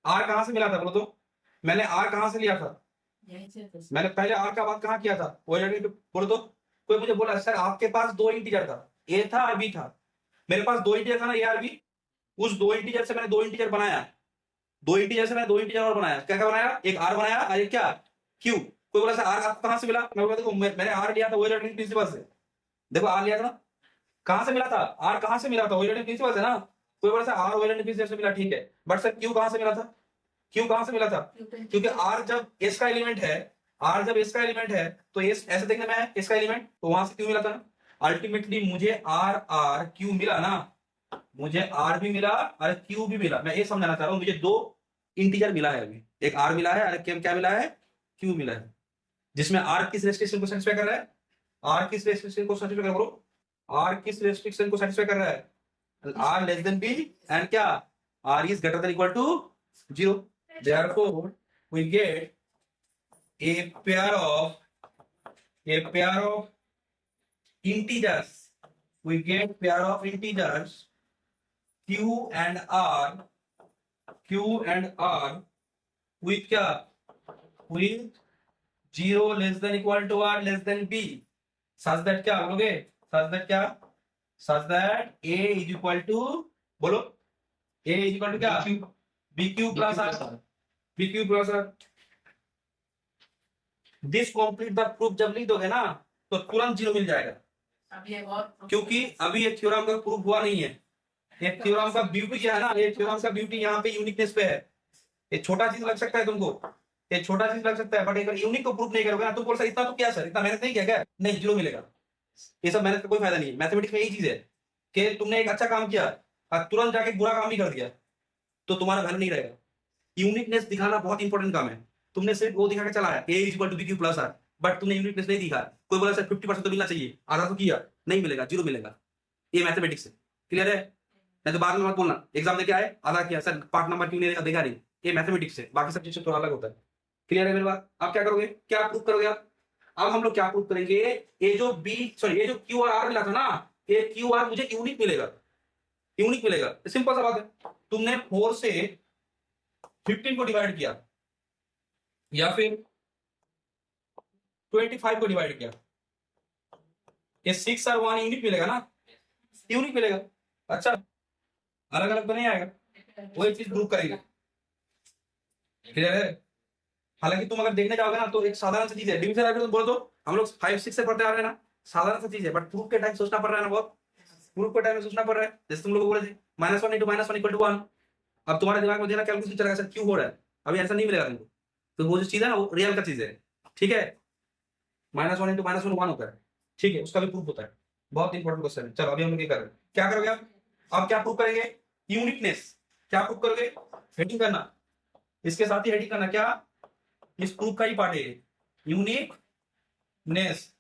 R कहां से मिला था बोलो तो? मैंने R कहां से लिया था? यहीं से तो मैंने पहले R का बात कहां किया था? वो बोलो तो। कोई मुझे बोला सर आपके पास दो इंटीजर था, A था और B था। मेरे पास दो इंटीजर था ना, A और B। उस दो इंटीजर से मैंने दो इंटीजर बनाया, दो इंटीजर से मैंने दो इंटीजर और बनाया। क्या क्या बनाया? एक R बनाया और एक क्या? Q। कोई बोला सर R आपको कहां से मिला? मैं बोला देखो मैंने R लिया था वही प्रिंसिपल से। देखो R लिया था ना, कहां से मिला था? R कहां से मिला था? वही प्रिंसिपल से ना। कोई बोला सर R वही प्रिंसिपल से मिला, ठीक है, बट सर Q कहां से मिला था? Q कहां से मिला था? क्योंकि R जब S का एलिमेंट है, R जब S का एलिमेंट है तो S ऐसे देखने में S का एलिमेंट, तो वहां से Q मिला था ना। अल्टीमेटली मुझे R Q मिला ना, मुझे R भी मिला और Q भी मिला। मैं ये समझाना चाह रहा हूं, मुझे दो इंटीजर मिला है अभी, एक R मिला है और क्या मिला है? Q मिला है, जिसमें R किस रेस्ट्रिक्शन को सेटिस्फाई कर रहा है? R किस रेस्ट्रिक्शन को सेटिस्फाई कर रहा है बोलो? R किस रेस्ट्रिक्शन को सेटिस्फाई कर रहा है? R less than B and क्या? R is greater than equal to 0। Therefore we get a pair of integers, we get pair of integers Q and R with क्या? with 0 less than equal to R less than B, such that क्या बोलोगे? such that क्या? such that A is equal to बोलो, A is equal to क्या? BQ plus R, BQ plus R। This complete the proof जब लिख दोगे ना तो तुरंत 0 मिल जाएगा, अभी एक और क्योंकि अभी ये थ्योरम का प्रूफ हुआ नहीं है। ये थ्योरम का ब्यूटी क्या है ना, ये थ्योरम का ब्यूटी यहाँ पे यूनिकनेस पे है। ये छोटा चीज लग सकता है तुमको, ये छोटा चीज लग सकता है, बट अगर यूनिक को प्रूफ नहीं करोगे ना, तुम बोल सकते इतना तो क्या सर, इतना मेहनत नहीं किया क्या? नहीं, 0 मिलेगा। ये सब मेहनत का कोई फायदा नहीं है। मैथमेटिक्स में यही चीज है कि तुमने एक अच्छा काम किया और तुरंत जाके बुरा काम भी कर दिया तो तुम्हारा वैल्यू नहीं रहेगा। यूनिकनेस दिखाना बहुत इंपॉर्टेंट काम है। तुमने सिर्फ वो दिखा के चला है A is equal to BQ plus R, but तुमने यूनिकनेस नहीं दिखा। कोई बोला सर 50% तो मिलना चाहिए, आधा तो किया, नहीं मिलेगा, 0 मिलेगा। ये मैथमेटिक्स है, क्लियर है? नहीं तो बाद में मत बोलना एग्जाम में क्या है आधा किया सर, पार्ट नंबर क्यों नहीं देखा नहीं। ये मैथमेटिक्स है, बाकी सब चीज थोड़ा अलग होता है। क्लियर है मेरी बात? आप क्या करोगे, क्या प्रूव करोगे आप? अब हम लोग क्या प्रूव करेंगे? ये जो ये जो Q और R मिला था ना, ये Q R मुझे यूनिक मिलेगा, यूनिक मिलेगा। सिंपल सा बात है, तुमने 4 से 15 को डिवाइड किया या फिर 25 को डिवाइड किया, ये 6 और 1 यूनिक मिलेगा ना, यूनिक मिलेगा। अच्छा अलग अलग तो नहीं आएगा, वो एक चीज प्रूव करेंगे। क्लियर है? हालांकि तुम अगर देखने जाओगे ना तो एक साधारण सी चीज है, डिवीजन एल्गोरिथम बोल दो, हम लोग 5-6 से पढ़ते आ रहे हैं ना, साधारण सी चीज है, बट प्रूफ के टाइम सोचना पड़ रहा है ना बहुत, प्रूफ के टाइम में सोचना पड़ रहा है। जैसे तुम लोग बोले थे -1 × -1 = 1, अब तुम्हारे दिमाग में देना कैलकुलेशन चलेगा सर क्यों हो रहा है, अभी ऐसा नहीं मिलेगा तुमको। तो वो जो चीज है ना वो रियल का चीज है, ठीक है। -1 × -1 = 1 होता है, ठीक है, उसका भी प्रूफ होता है। बहुत इंपॉर्टेंट क्वेश्चन है। चलो अभी हम लोग क्या कर रहे हैं, क्या करोगे आप, अब क्या प्रूफ करेंगे, यूनिकनेस। क्या प्रूफ करोगे, हेडिंग करना, इसके साथ ही हेडिंग करना, क्या इस प्रूफ का ही पार्ट है, यूनिकनेस,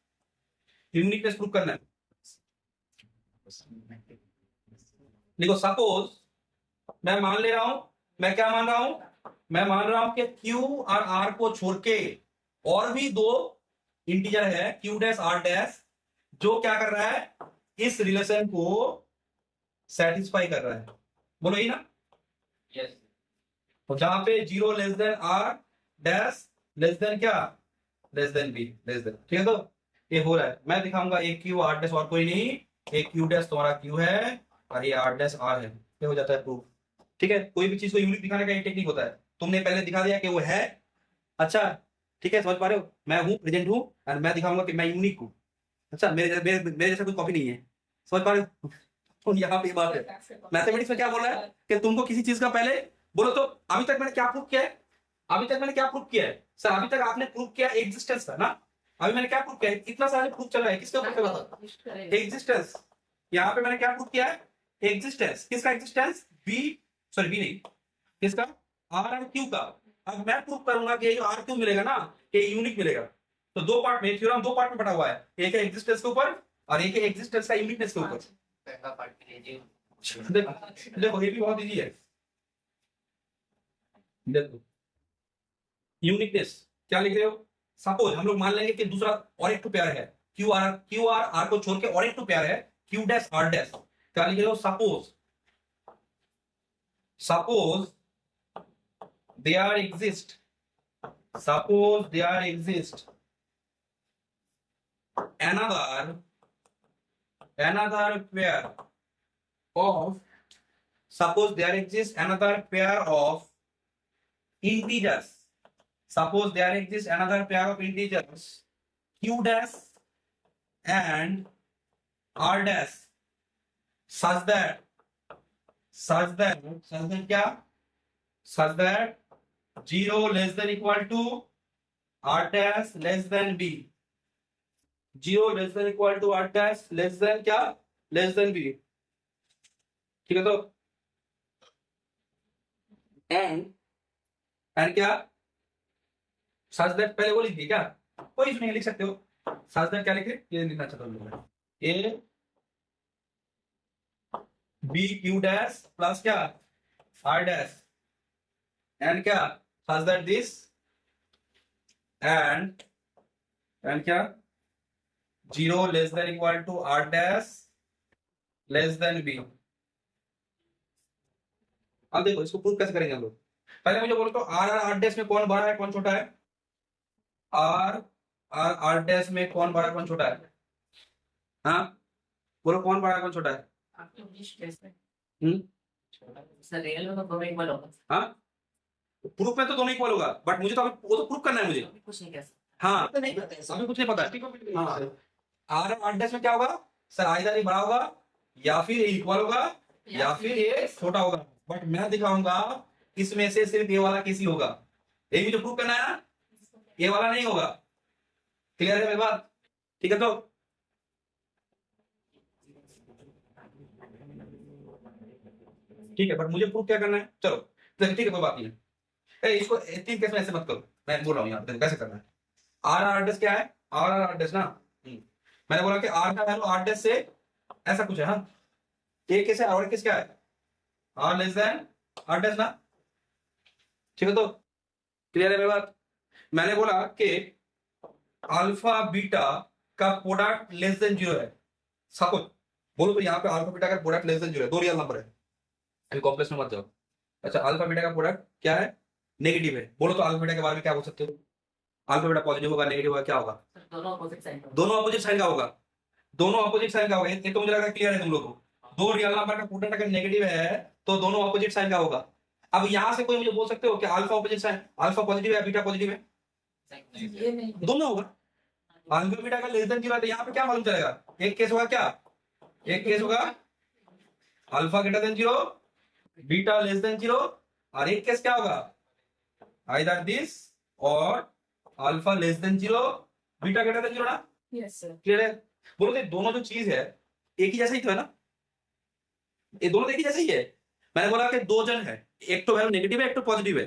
यूनिकनेस प्रूफ करना है। देखो सपोज मैं मान ले रहा हूं, मैं क्या मान रहा हूं, मैं मान रहा हूं कि Q और R को छोड़ के और भी दो इंटीजर है Q डैश R डैश, जो क्या कर रहा है, इस रिलेशन को सेटिस्फाई कर रहा है। बोलो ही ना, यस तो जहां पे 0 < R डैश क्या, B ठीक है। तो ये हो रहा है, मैं दिखाऊंगा एक Q R डैश और कोई नहीं, एक Q डैश तुम्हारा Q है और ये R डैश R है, ये हो जाता है प्रूफ। ठीक है, कोई भी चीज को यूनिक दिखाने का एक टेक्निक होता है, तुमने पहले दिखा दिया कि वो है, अच्छा ठीक है, समझ पा रहे हो, मैं हूं, प्रेजेंट हूं, और मैं दिखाऊंगा कि मैं यूनिक हूं। अच्छा मेरे जैसा कोई कॉपी नहीं है, समझ पा रहे हो। तो यहाँ पे बात है, मैथमेटिक्स में क्या बोल रहा है कि तुमको किसी चीज का पहले बोलो। तो अभी तक मैंने क्या प्रूफ किया है, अभी तक मैंने क्या प्रूफ किया है सर, अभी तक आपने प्रूफ किया एग्जिस्टेंस का ना, अभी मैंने क्या प्रूफ किया है, इतना सारा प्रूफ चल रहा है, किसके ऊपर बता, एग्जिस्टेंस। यहाँ पे मैंने क्या प्रूफ किया है, एग्जिस्टेंस, किसका एग्जिस्टेंस, बी नहीं, किसका, आर और क्यू का। अब मैं प्रूफ करूंगा कि ये जो आर क्यू मिलेगा ना, ये यूनिक मिलेगा। तो दो पार्ट में, थ्योरम दो पार्ट में बटा हुआ है, एक है एग्जिस्टेंस के ऊपर और एक है एग्जिस्टेंस का यूनिकनेस के ऊपर। पहला पार्ट के लिए देखो ये भी बहुत इजी है, देखो यूनिकनेस क्या लिख रहे हो, सपोज हम लोग मान लेंगे कि दूसरा और एक तो पेयर है, क्यू आर को छोड़ के और एक तो पेयर है, क्यू डैश आर डैश। क्या लिख रहे हो, suppose there exist another pair of, suppose there exists another pair of integers, q dash and r dash, such that क्या, such that 0 <= r dash b, 0 <= r dash क्या, b, ठीक है। तो and क्या, such that पहले वो लिख दी क्या, कोई नहीं लिख सकते हो, such that क्या लिखे, ये लिखना चाहता हूँ, a b q dash plus क्या, r डैश एंड क्या, such that this and क्या, 0 <= r dash b। अब देखो इसको प्रूव कैसे करेंगे हम लोग, पहले मुझे बोलो तो आर और आर डैश में कौन बड़ा है कौन छोटा है, आर और आर डैश में कौन बड़ा कौन छोटा है, हाँ बोलो कौन बड़ा कौन छोटा है, आपको विश कैसे सर रियल में तो दोनों इक्वल होगा, हाँ प्रूफ में तो दोनों इक्वल होगा, बट मुझे तो अभी वो तो प्रूफ करना है मुझे, कुछ नहीं कह सकते, हाँ तो नहीं पता है अभी कुछ नहीं पता है, हाँ आर और आर डैश में क्या होगा सर, आइदर ये बड़ा होगा या फिर ये इक्वल होगा या फिर ये छोटा होगा, बट मैं दिखाऊंगा इसमें से सिर्फ ये वाला कैसी होगा, यही मुझे प्रूव करना है ना, ये वाला नहीं होगा। क्लियर है मेरी बात, ठीक है। तो ठीक है, बट मुझे प्रूफ क्या करना है, चलो ठीक है कोई बात नहीं है, इसको 3 केस में ऐसे मत करो, मैं बोल रहा हूँ यहाँ पे कैसे करना है। आर आर डैश क्या है, आर आर डैश ना, मैंने बोला कि आर का वैल्यू आर डैश से ऐसा कुछ है, हाँ एक केस है और एक केस क्या है, R less than R dash ना, ठीक है। तो क्लियर है मेरी बात, मैंने बोला कि अल्फा बीटा का प्रोडक्ट लेस देन 0 है, सपोज बोलो तो यहाँ पे अल्फा बीटा का प्रोडक्ट लेस देन 0 है, दो रियल नंबर है, अभी कॉम्प्लेक्स में मत जाओ। अच्छा अल्फा बीटा का प्रोडक्ट क्या है, नेगेटिव है, बोलो तो अल्फा बीटा के बारे में क्या बोल सकते हो, अल्फा बीटा पॉजिटिव होगा नेगेटिव होगा क्या होगा, सर दोनों अपोजिट साइड दोनों अपोजिट साइन का होगा, दोनों अपोजिट साइन का होगा, ये तो मुझे लग रहा है क्लियर है तुम लोगों को, दो रियल नंबर का प्रोडक्ट अगर नेगेटिव है तो दोनों ऑपोजिट साइन का होगा। अब यहां से कोई मुझे बोल सकते हो कि alpha opposite sign, alpha positive है बीटा पॉजिटिव है? ये नहीं दोनों होगा। अल्फा बीटा का लेस देन 0 है तो यहाँ पे क्या मालूम चलेगा? एक केस होगा क्या? एक केस होगा alpha greater than 0, beta less than 0, और एक केस क्या होगा? आइदर दिस और alpha less than 0, beta greater than 0 ना? यस सर क्लियर है? बोलो तो दोनों जो चीज है एक ही जैसा ही तो है ना? ये दोनों एक ही जैसा ही है। मैंने बोला कि दो जन है, एक तो वैल्यू नेगेटिव है एक तो पॉजिटिव है,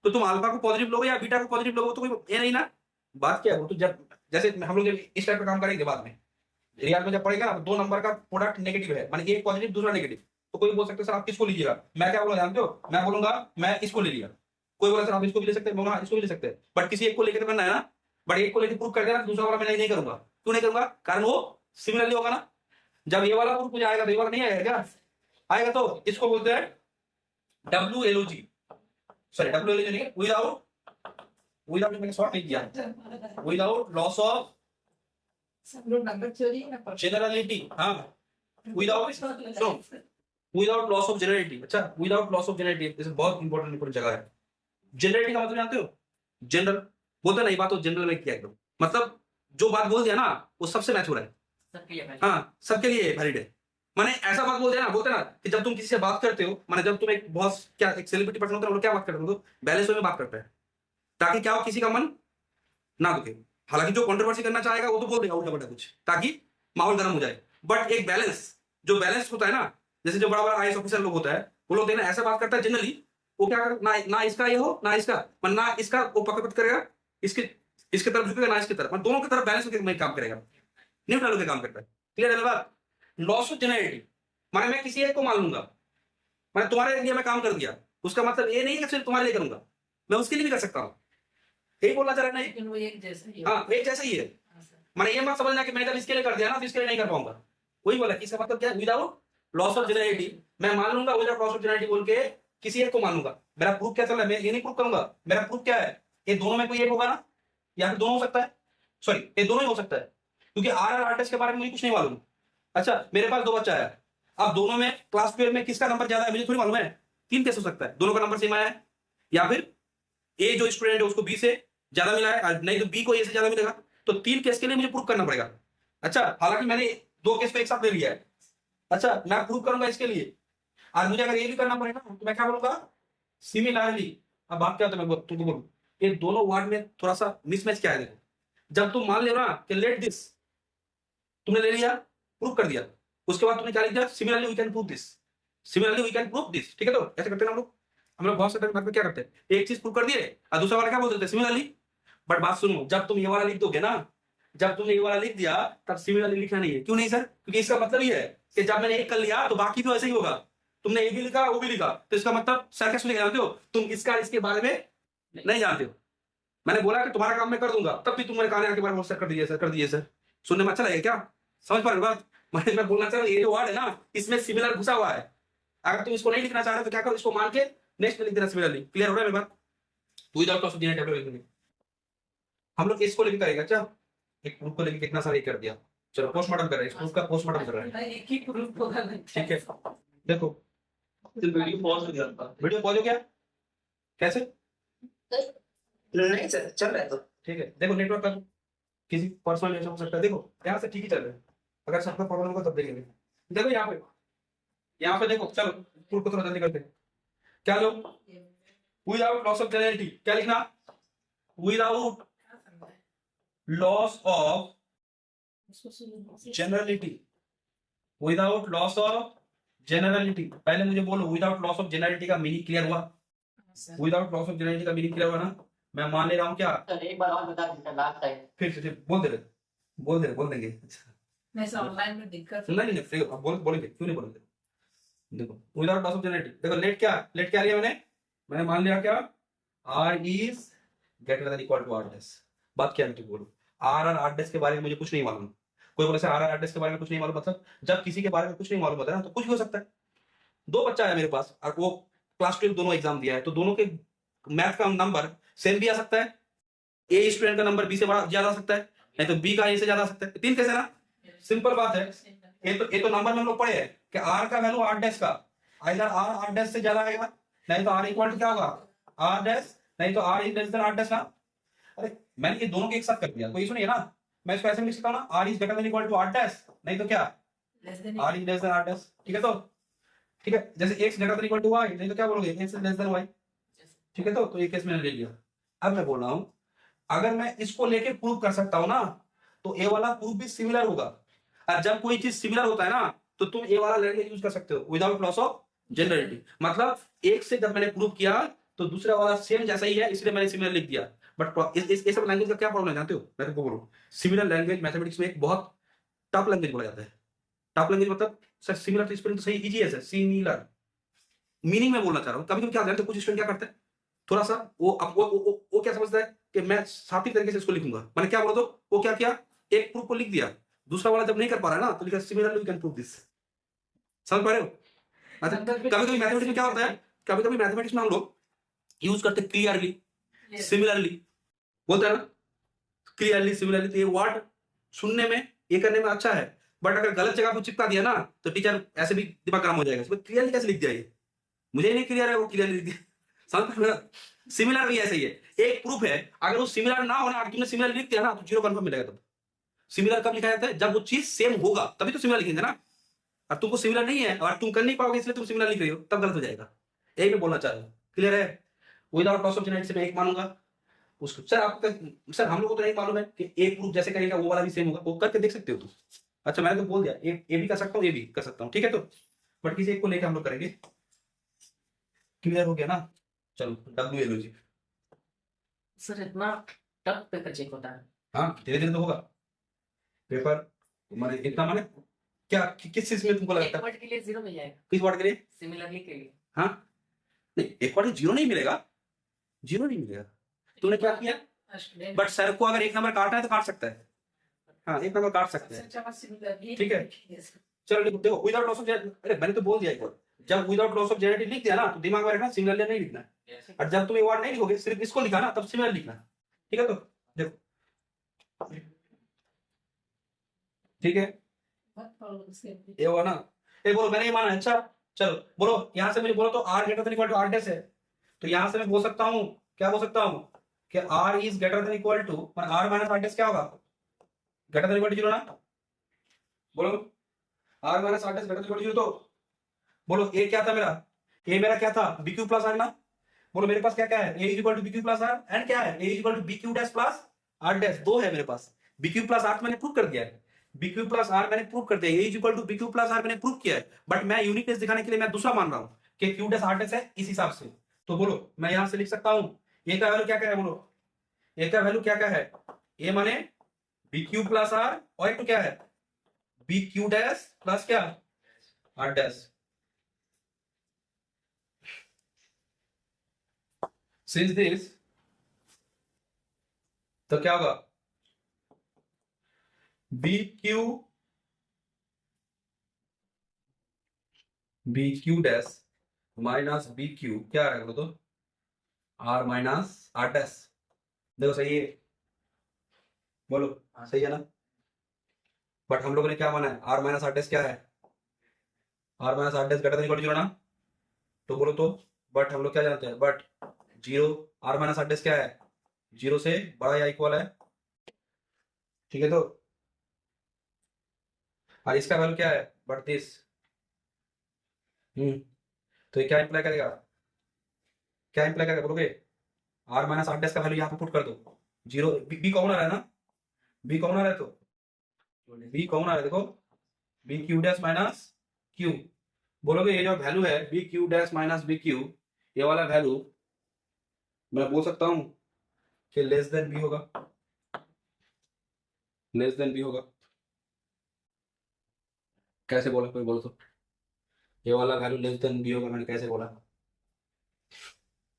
तो तुम अल्फा को पॉजिटिव लोगे या बीटा को पॉजिटिव लोगे तो कोई ये नहीं ना। बात क्या है वो तो जब जैसे हम लोग इस टाइप का काम करेंगे बाद में रियल में जब पढ़ेगा ना, दो नंबर का प्रोडक्ट नेगेटिव है माने एक पॉजिटिव दूसरा नेगेटिव, तो कोई बोल सकते हैं सर आप किसको लीजिएगा? मैं क्या बोला जानते हो? मैं बोलूंगा मैं इसको ले लिया। कोई बोला सर आप इसको भी ले सकते हैं, मैं इसको भी ले सकते हैं, बट किसी एक को लेकर करना है ना। बट एक को लेकर प्रूव कर देना, दूसरा वाला मैं नहीं करूंगा। क्यों नहीं करूंगा? कारण वो सिमिलरली होगा ना। जब ये वाला प्रूफ मुझे आएगा तो ये वाला नहीं आएगा क्या? आएगा। तो इसको बोलते हैं WLOG, सॉरी WLOG नहीं, विदाउट मैंने शॉर्ट नहीं किया, विदाउट लॉस ऑफ सब लोग नंबर चोरी ना पर जनरलिटी। हाँ, without without loss of generality. अच्छा, विदाउट लॉस ऑफ जनरलिटी इस बहुत इंपॉर्टेंट जगह है। जनरलिटी का मतलब जानते हो? जनरल बोलते नहीं, बात तो जनरल में किया एकदम, मतलब जो बात बोल दिया ना वो सबसे मैच हो रहा है। हाँ, सबके लिए वैलिड है। माने ऐसा बात बोल दिया ना, बोलते ना कि जब तुम किसी से बात करते हो, माने जब तुम एक बॉस क्या एक सेलिब्रिटी पर्सन होता है, वो लोग क्या बात करते हो? तो बैलेंस वे में बात करते हैं ताकि क्या हो, किसी का मन ना दुखे। हालांकि जो कंट्रोवर्सी करना चाहेगा वो तो बोल देगा उल्टा पल्टा कुछ ताकि माहौल गर्म हो जाए, बट एक बैलेंस, जो बैलेंस होता है ना, जैसे जो बड़ा बड़ा IAS ऑफिसर लोग होता है वो लोग ऐसा बात करता है जनरली, वो क्या कर ना इसका ये हो ना इसका, ना इसका वो पकड़ करेगा, इसके तरफ झुकेगा ना इसकी तरफ, दोनों की तरफ बैलेंस होकर काम करेगा, न्यूट्रल होकर काम करता है। क्लियर है बात? लॉस ऑफ जनरलिटी माने मैं किसी एक को मान लूंगा, मैंने तुम्हारे लिए मैं काम कर दिया, उसका मतलब ये नहीं है सिर्फ तुम्हारे लिए करूंगा, मैं उसके लिए भी कर सकता हूँ। यही बोलना चाह रहा है ना? लेकिन वो एक जैसा ही हाँ, एक जैसा ही है। मैंने ये मत समझना कि मैंने जब इसके लिए कर दिया ना तो इसके लिए नहीं कर पाऊंगा। वही बोला कि इसका मतलब क्या है? विदाउट लॉस ऑफ जनरलिटी मैं मान लूंगा, विदाउट लॉस ऑफ जनरलिटी बोल के किसी एक को मान लूंगा। मेरा प्रूफ क्या चल रहा है? मैं ये नहीं प्रूफ करूंगा, मेरा प्रूफ क्या है? ये दोनों में कोई एक होगा ना, या फिर दोनों हो सकता है, सॉरी ये दोनों ही हो सकता है, क्योंकि आर टेस्ट के बारे में मुझे कुछ नहीं मालूम। अच्छा, मेरे पास दो बच्चा है, अब दोनों में क्लास 12 में किसका नंबर ज्यादा है मुझे थोड़ी मालूम है। 3 केस हो सकता है, दोनों का नंबर सेम आया है, या फिर ए जो स्टूडेंट है उसको बी से ज्यादा मिला है, नहीं तो बी को ए से ज्यादा मिलेगा, तो 3 केस के लिए मुझे प्रूफ करना पड़ेगा। अच्छा, हालांकि मैंने 2 केस को एक साथ ले लिया है। अच्छा, मैं प्रूफ करूंगा इसके लिए, और मुझे अगर ये भी करना पड़ेगा तो मैं क्या बोलूंगा? सिमिलरली। अब बात क्या होता है, मैं तुमको बोलूं ये दोनों वर्ड में थोड़ा सा मिसमैच क्या है। देखो, जब तुम मान ले ना कि लेट दिस, तुमने ले लिया, प्रूफ कर दिया, उसके बाद तुमने क्या लिख दिया? Similarly we can prove this, similarly we can prove this. ठीक है, तो ऐसे करते हैं हम लोग बहुत सारे बात में क्या करते हैं, एक चीज प्रूव कर दिए और दूसरा वाला क्या बोल देते हैं? सिमिलरली। बट बात सुनो, जब तुम ये वाला लिख दोगे ना, जब तुमने ये वाला लिख दिया तब सिमिलरली लिखना नहीं है। क्यों नहीं सर? क्योंकि इसका मतलब ये है कि जब मैंने एक कर लिया तो बाकी तो ऐसे ही होगा। तुमने ये भी लिखा वो भी लिखा, तो इसका मतलब सर क्या सुनेगा जानते हो? तुम इसके बारे में नहीं जानते हो। मैंने बोला कि तुम्हारा काम मैं कर दूंगा, तब भी तुम मेरे कहने के बारे में सर कर दीजिए, सर कर दीजिए। सर सुनने में अच्छा लगेगा क्या? समझ पा रहे हो बात? मैं बोलना चाह रहा हूँ ये जो वर्ड है ना, इसमें सिमिलर घुसा हुआ है। अगर तुम इसको नहीं लिखना चाह रहे तो क्या करो, इसको मान के नेक्स्ट में लिख देना सिमिलरली। क्लियर हो रहा है मेरी बात? विदाउट लॉस ऑफ जनरलिटी हम लोग इसको लेके करेंगे। अच्छा, एक प्रूफ को लेके कितना सारा कर दिया, चलो पोस्टमार्टम कर रहे हैं, इस प्रूफ का पोस्टमार्टम कर रहे हैं। एक ही प्रूफ होगा ना। ठीक है, देखो वीडियो पॉज हो गया था। वीडियो पॉज हो गया कैसे? नहीं सर, चल रहा है तो। ठीक है, देखो नेटवर्क का किसी पर्सनल इशू हो सकता है। देखो यहाँ से ठीक ही चल रहा है, अगर सबका प्रॉब्लम होगा तब देखेंगे। देखो यहाँ पे देखो, चलो प्रूफ को थोड़ा जल्दी करते हैं। क्या लो? विदाउट लॉस ऑफ जनरलिटी, क्या लिखना? Without loss of generality, without loss of generality. पहले मुझे बोलो विदाउट लॉस ऑफ जनरलिटी का मीनिंग क्लियर हुआ? विदाउट लॉस ऑफ जनरलिटी का मीनिंग क्लियर हुआ ना? मैं मान ले रहा हूँ क्या? एक बार और बता दीजिए लास्ट टाइम। फिर से बोल देंगे। अच्छा, मैं ऑनलाइन में दिक्कत नहीं बोलेंगे, क्यों नहीं बोलेंगे? देखो विदाउट लॉस ऑफ जनरलिटी, देखो लेट क्या लिया मैंने मान लिया क्या? R is greater than equal to R dash. बात क्या है मुझे बोलो, R और R डैश के बारे में मुझे कुछ नहीं मालूम। कोई बोले R और R डैश के बारे में कुछ नहीं मालूम, मतलब जब किसी के बारे में कुछ नहीं मालूम होता है ना तो कुछ भी हो सकता है। 2 बच्चा है मेरे पास और वो क्लास 12 दोनों एग्जाम दिया है, तो दोनों के मैथ का नंबर सेम भी आ सकता है। ए स्टूडेंट का नंबर बी से बड़ा ज्यादा आ सकता है, नहीं तो बी का ए से ज्यादा आ सकता है। 3 कैसे ना? सिंपल बात है। ये तो नंबर में हम लोग पढ़े हैं कि आर का वैल्यू आर डैश का आइदर आर डैश से ज्यादा आएगा, नहीं तो आर इक्वल टू क्या होगा आर डैश, नहीं तो R is less than R dash ना। अरे मैंने ये दोनों के एक साथ कर दिया, कोई इशू नहीं है ना। मैं इसको ऐसे लिख सकता हूँ ना, R is greater than equal to R dash, नहीं तो क्या less than R is less than R dash. ठीक है, तो ठीक है, जैसे X greater than equal to Y, नहीं तो क्या बोलोगे X is less than Y. ठीक है, तो ये केस मैंने ले लिया। अब मैं बोल रहा हूँ अगर मैं इसको लेके प्रूव कर सकता हूँ ना, तो ए वाला प्रूफ भी सिमिलर होगा। और जब कोई चीज सिमिलर होता है ना, तो तुम ए वाला लैंग्वेज यूज कर सकते हो विदाउट लॉस ऑफ जनरलिटी। मतलब एक से जब मैंने प्रूव किया तो दूसरा वाला सेम जैसा ही है, इसलिए मैंने सिमिलर लिख दिया। बट इस सब लैंग्वेज का क्या प्रॉब्लम है जानते हो, मैं तुमको बोलूं, सिमिलर लैंग्वेज मैथमेटिक्स में एक बहुत टफ लैंग्वेज बोला जाता है। टफ लैंग्वेज मतलब सर सिमिलर तो स्पेलिंग तो सही इजी है सर, सिमिलर मीनिंग में बोलना चाह रहा हूँ। कभी कभी क्या जानते हो कुछ स्टूडेंट क्या करते हैं, थोड़ा सा वो क्या समझता है कि मैं सात्विक तरीके से इसको लिखूंगा, मैंने क्या बोला तो वो क्या किया, एक प्रूफ को लिख दिया, दूसरा वाला जब नहीं कर पा रहा है ना तो लिखा similarly we can prove this. समझ पा रहे हो? अच्छा, कभी कभी मैथमेटिक्स में क्या होता है, कभी कभी मैथमेटिक्स में हम लोग यूज करते हैं क्लियरली सिमिलरली, बोलते हैं ना क्लियरली सिमिलरली। तो ये वर्ड सुनने में ये करने में अच्छा है, बट अगर गलत जगह को चिपका दिया ना तो टीचर ऐसे भी दिमाग खराब हो जाएगा, इसमें क्लियरली कैसे लिख दिया, ये मुझे नहीं क्लियर है, वो क्लियरली लिख दिया। समझ पा रहे हो? सिमिलर भी ऐसे ही है, एक प्रूफ है, अगर वो सिमिलर ना होना अगर तुमने सिमिलर लिख दिया ना तो जीरो कन्फर्म मिलेगा। तब सिमिलर कब लिखा जाता है, जब वो चीज सेम होगा तभी तो सिमिलर लिखेंगे ना। और तुमको सिमिलर नहीं है और तुम कर नहीं पाओगे इसलिए तुम सिमिलर लिख रही हो, तब गलत हो जाएगा। यही मैं बोलना चाह रहा हूँ, क्लियर है? विदाउट लॉस ऑफ जनरलिटी से मैं एक मानूंगा उसको। सर आपका सर हम लोग को तो नहीं मालूम है कि एक प्रूफ जैसे करेगा वो वाला भी सेम होगा, वो करके देख सकते हो तुम। अच्छा मैंने तो बोल दिया ये भी कर सकता हूँ, ये भी कर सकता हूँ, ठीक है। तो बट किसी एक को लेकर हम लोग करेंगे, क्लियर हो गया ना? चलो डब्ल्यू जी। सर इतना टफ पेपर चेक होता है? हाँ धीरे धीरे तो होगा पेपर, माने इतना माने क्या किस चीज में तुमको लगता एक है, वर्ड के लिए 0 मिल जाएगा, किस वर्ड के लिए? सिमिलरली के लिए। हाँ नहीं एक वर्ड जीरो नहीं मिलेगा, जीरो नहीं मिलेगा। तूने क्या किया, बट सर को अगर एक नंबर काटना है तो काट सकता है, हाँ एक नंबर काट सकते हैं, ठीक है। चलो देखो विदाउट लॉस ऑफ, अरे मैंने तो बोल दिया एक बार, जब विदाउट लॉस ऑफ जनरलिटी लिख दिया ना तो दिमाग में रखना सिमिलरली नहीं लिखना है, और जब तुम ये वर्ड नहीं लिखोगे सिर्फ इसको लिखा ना तब सिमिलर लिखना, ठीक है। तो देखो ठीक है, ये हुआ ना, ये बोलो मैंने ये माना है। अच्छा चलो बोलो, यहां से मुझे बोलो तो R greater than equal to R dash है, तो यहां से मैं बोल सकता हूं, क्या बोल सकता हूं कि R is greater than equal to R minus R dash क्या होगा, greater than equal to zero ना। बोलो R minus R dash greater than equal to zero, तो बोलो ए क्या था मेरा, ए मेरा क्या था बी क्यू प्लस आर ना। बोलो मेरे पास क्या क्या है, A is equal to B Q plus R and क्या है, A is equal to B Q dash plus R dash, दो है मेरे पास। बी क्यू प्लस आर मैंने प्रूव कर दिया है, बी क्यू प्लस आर मैंने प्रूव कर दिया, A is equal to B Q plus R मैंने प्रूव किया है, बट मैं यूनिकनेस दिखाने के लिए मैं दूसरा मान रहा हूं कि क्यू डैश आर डैश है इस हिसाब से। तो बोलो मैं यहां से लिख सकता हूं ए का वैल्यू क्या क्या है, बोलो ए का वैल्यू क्या क्या है, ए माने बी क्यू प्लस आर और एक तो क्या है बी क्यू डैश प्लस क्या आर डैश। सिंस दिस तो क्या होगा B Q dash minus B Q क्या रहेगा तो आर माइनस आर डैश। देखो सही है, बोलो सही है ना। बट हम लोगों ने क्या माना है, आर माइनस आर डैश क्या है, R minus R dash greater than equal to zero ना। तो बोलो तो बट हम लोग क्या जानते हैं, but zero R minus R dash क्या है, जीरो से बड़ा या इक्वल है, ठीक है। तो और इसका वैल्यू क्या है बट दिस, तो ये क्या इंप्लाई करेगा, क्या इंप्लाई करेगा बोलोगे, आर माइनस आर डैश का वैल्यू यहाँ पे पुट कर दो, जीरो बी कॉमन आ रहा है ना, बी कॉमन आ रहा है तो बी कॉमन आ रहा है, देखो B Q dash minus Q. बोलोगे ये जो वैल्यू है B Q dash minus B Q, ये वाला वैल्यू मैं बोल सकता हूं कि लेस देन बी होगा, लेस देन बी होगा। कैसे बोला कोई बोलो तो, ये वाला वैल्यू लेस देन बी होगा, मैंने कैसे बोला,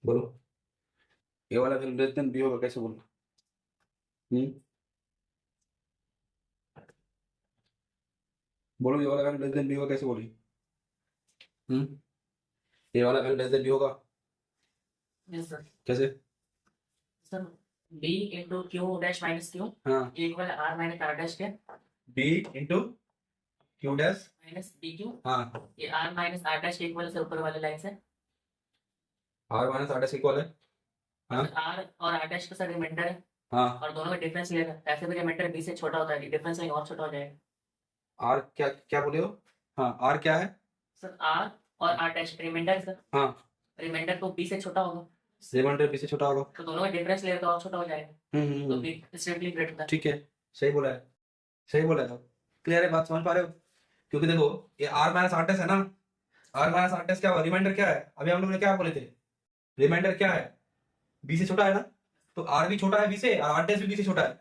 बोलो ये वाला वैल्यू लेस देन बी होगा कैसे बोला, बोलो ये वाला वैल्यू लेस देन बी होगा कैसे बोली, ये वाला वैल्यू लेस देन बी होगा यस सर। कैसे, sir b into q dash minus q हाँ equal r minus r dash के B into Q dash minus B Q, हाँ ये आर माइनस आर डैश के इक्वल से ऊपर वाले लाइन से, R minus R dash equal है हाँ आर और आर डैश का सर रिमाइंडर है हाँ और दोनों का डिफरेंस लेगा, ऐसे भी रिमाइंडर बी से छोटा होता है, डिफरेंस कहीं और छोटा हो जाएगा। आर क्या क्या बोले हो हाँ आर क्या है सर आर और आर डैश रिमाइंडर सर, हाँ रिमाइंडर तो बी से छोटा होगा, रिमाइंडर बी से छोटा होगा तो दोनों का डिफरेंस लेगा तो और छोटा हो जाएगा, तो बी स्ट्रिक्टली ग्रेटर होता है। ठीक है सही बोला है सही बोला है क्लियर है बात समझ पा रहे हो क्योंकि देखो ये आर माइनस आर डैश है ना आर माइनस आर डैश क्या हुआ रिमाइंडर क्या है अभी हम लोग ने क्या बोले थे रिमाइंडर क्या है बी से छोटा है ना तो आर भी छोटा है बी से और आर डैश भी बी से छोटा है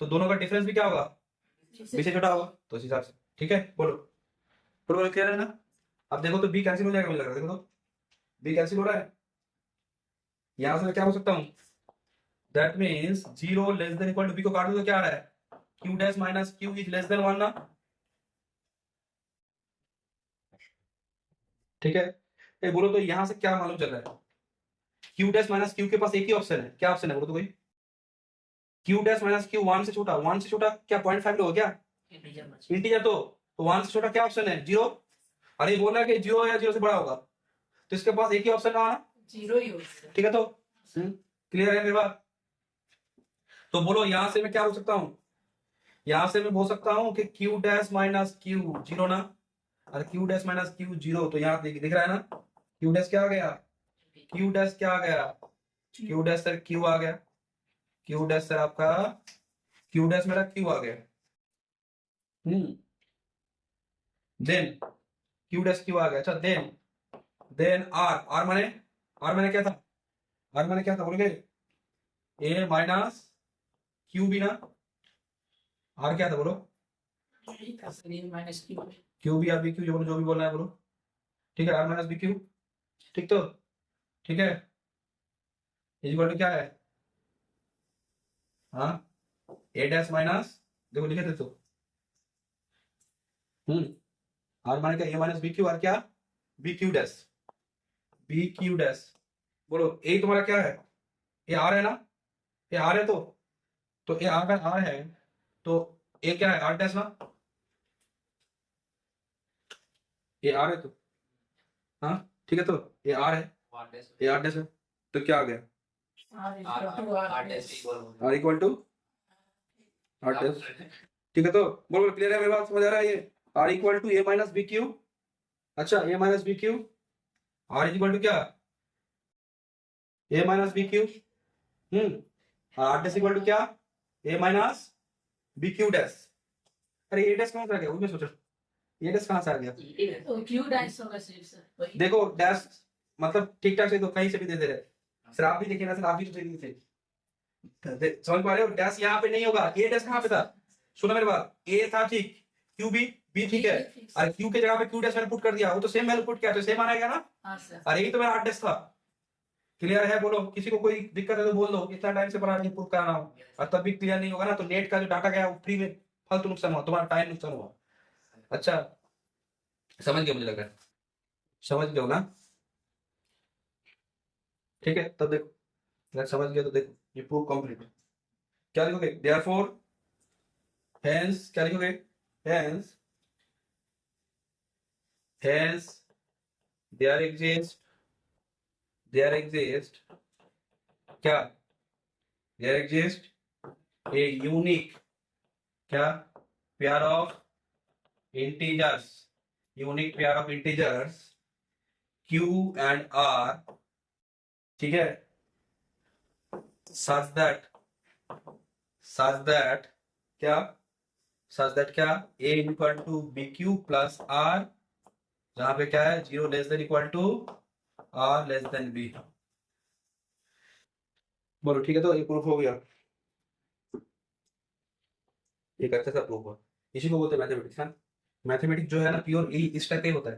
तो दोनों का डिफरेंस भी क्या होगा बी से छोटा होगा तो इस हिसाब से ठीक है बोलो बोलो क्लियर है ना अब देखो तो बी कैंसिल हो जाएगा मुझे लग रहा है देखो तो बी कैंसिल हो रहा है यहां से मैं क्या हो सकता हूँ that means 0 less than equal to B को काट दो तो क्या आ रहा है Q dash minus Q is less than 1 ना ठीक है ये बोलो तो यहां से क्या मालूम चल रहा है क्यू डैश माइनस क्यू के पास एक ही ऑप्शन है क्या ऑप्शन है बोलो तो कोई क्यू डैश माइनस क्यू 1 से छोटा 1 से छोटा क्या 0.5 होगा क्या इंटीजर बच इंटीजर तो 1 से छोटा क्या ऑप्शन है 0 अरे बोल रहा है कि 0 या 0 से बड़ा होगा तो इसके पास एक ही ऑप्शन रहा ना 0 ही होगा। ठीक है तो क्लियर है मेरी बात तो बोलो यहां से मैं क्या बोल सकता हूँ यहां से मैं बोल सकता हूँ कि क्यू डैश माइनस क्यू 0 ना और क्यू डैश माइनस क्यू 0 तो यहाँ दिख रहा है ना क्यू डैश क्या आ गया क्यू डैश क्या आ गया क्यू डैश सर क्यू आ गया क्यू डैश सर आपका क्यू डैश मेरा क्यू आ गया देन क्यू डैश क्यू आ गया अच्छा देन आर माने क्या था आर माने क्या था बोलोगे ए माइनस क्यू भी ना आर क्या था बोलो माइनस क्यू क्यू भी आर बी क्यू जो बोलो जो भी बोलना है बोलो ठीक है आर माइनस बी क्यू ठीक तो ठीक है इक्वल टू क्या है हाँ ए डैश माइनस देखो लिखे थे तो आर माने क्या A minus B Q are क्या बी क्यू डैश बोलो ए तुम्हारा क्या है ये आर है ना ये आर है तो ये आर का आर है तो ये क्या है आर डैश ना ये आर है तो हाँ ठीक है तो ये आर है ये आर डैश है तो क्या आ गया R equal to R dash ठीक है तो बोलो क्लियर है मेरी बात समझ आ रहा है ये R equal to A minus B Q अच्छा A minus B Q R equal to क्या A minus B Q R dash equal to क्या A minus B Q dash अरे ए डैश कहाँ से आ गया वो मैं सोचा ये डैश कहाँ से आ गया तो क्यू डैश होगा सिर्फ सर वही। देखो डैश मतलब ठीक ठाक से तो कहीं से भी दे दे रहे सर आप भी देखिए ना सर आप भी तो दे दिए थे समझ पा रहे हो डैश यहाँ पे नहीं होगा ए डैश कहाँ पे था सुनो मेरी बात ए था ठीक क्यू भी बी ठीक है और क्यू के जगह पे क्यू डैश मैंने पुट कर दिया वो तो सेम मैंने पुट किया तो सेम आएगा ना हाँ सर अरे यही तो मेरा आर डैश था क्लियर है बोलो किसी को कोई दिक्कत है तो बोल दो इतना टाइम से बना नहीं पुट कराना हो और तब भी क्लियर नहीं होगा ना तो नेट का जो डाटा गया वो फ्री में फालतू नुकसान हुआ तुम्हारा टाइम नुकसान हुआ अच्छा समझ गए मुझे लग रहा है समझ गए हो ना ठीक है तब देखो अगर समझ गए तो देखो ये प्रूफ कंप्लीट क्या लिखोगे देयरफॉर हेंस क्या लिखोगे हेंस देयर एग्जिस्ट क्या देयर एग्जिस्ट ए यूनिक क्या pair of integers unique pair of integers q and r ठीक है such that क्या a equal to B Q plus r जहां पे क्या है 0 less than equal to r less than b बोलो ठीक है तो ये प्रूफ हो गया एक अच्छा सा प्रूफ हुआ इसी को बोलते हैं मैथमेटिक्स है मैथमेटिक्स जो है ना प्योर इस टाइप का ही होता है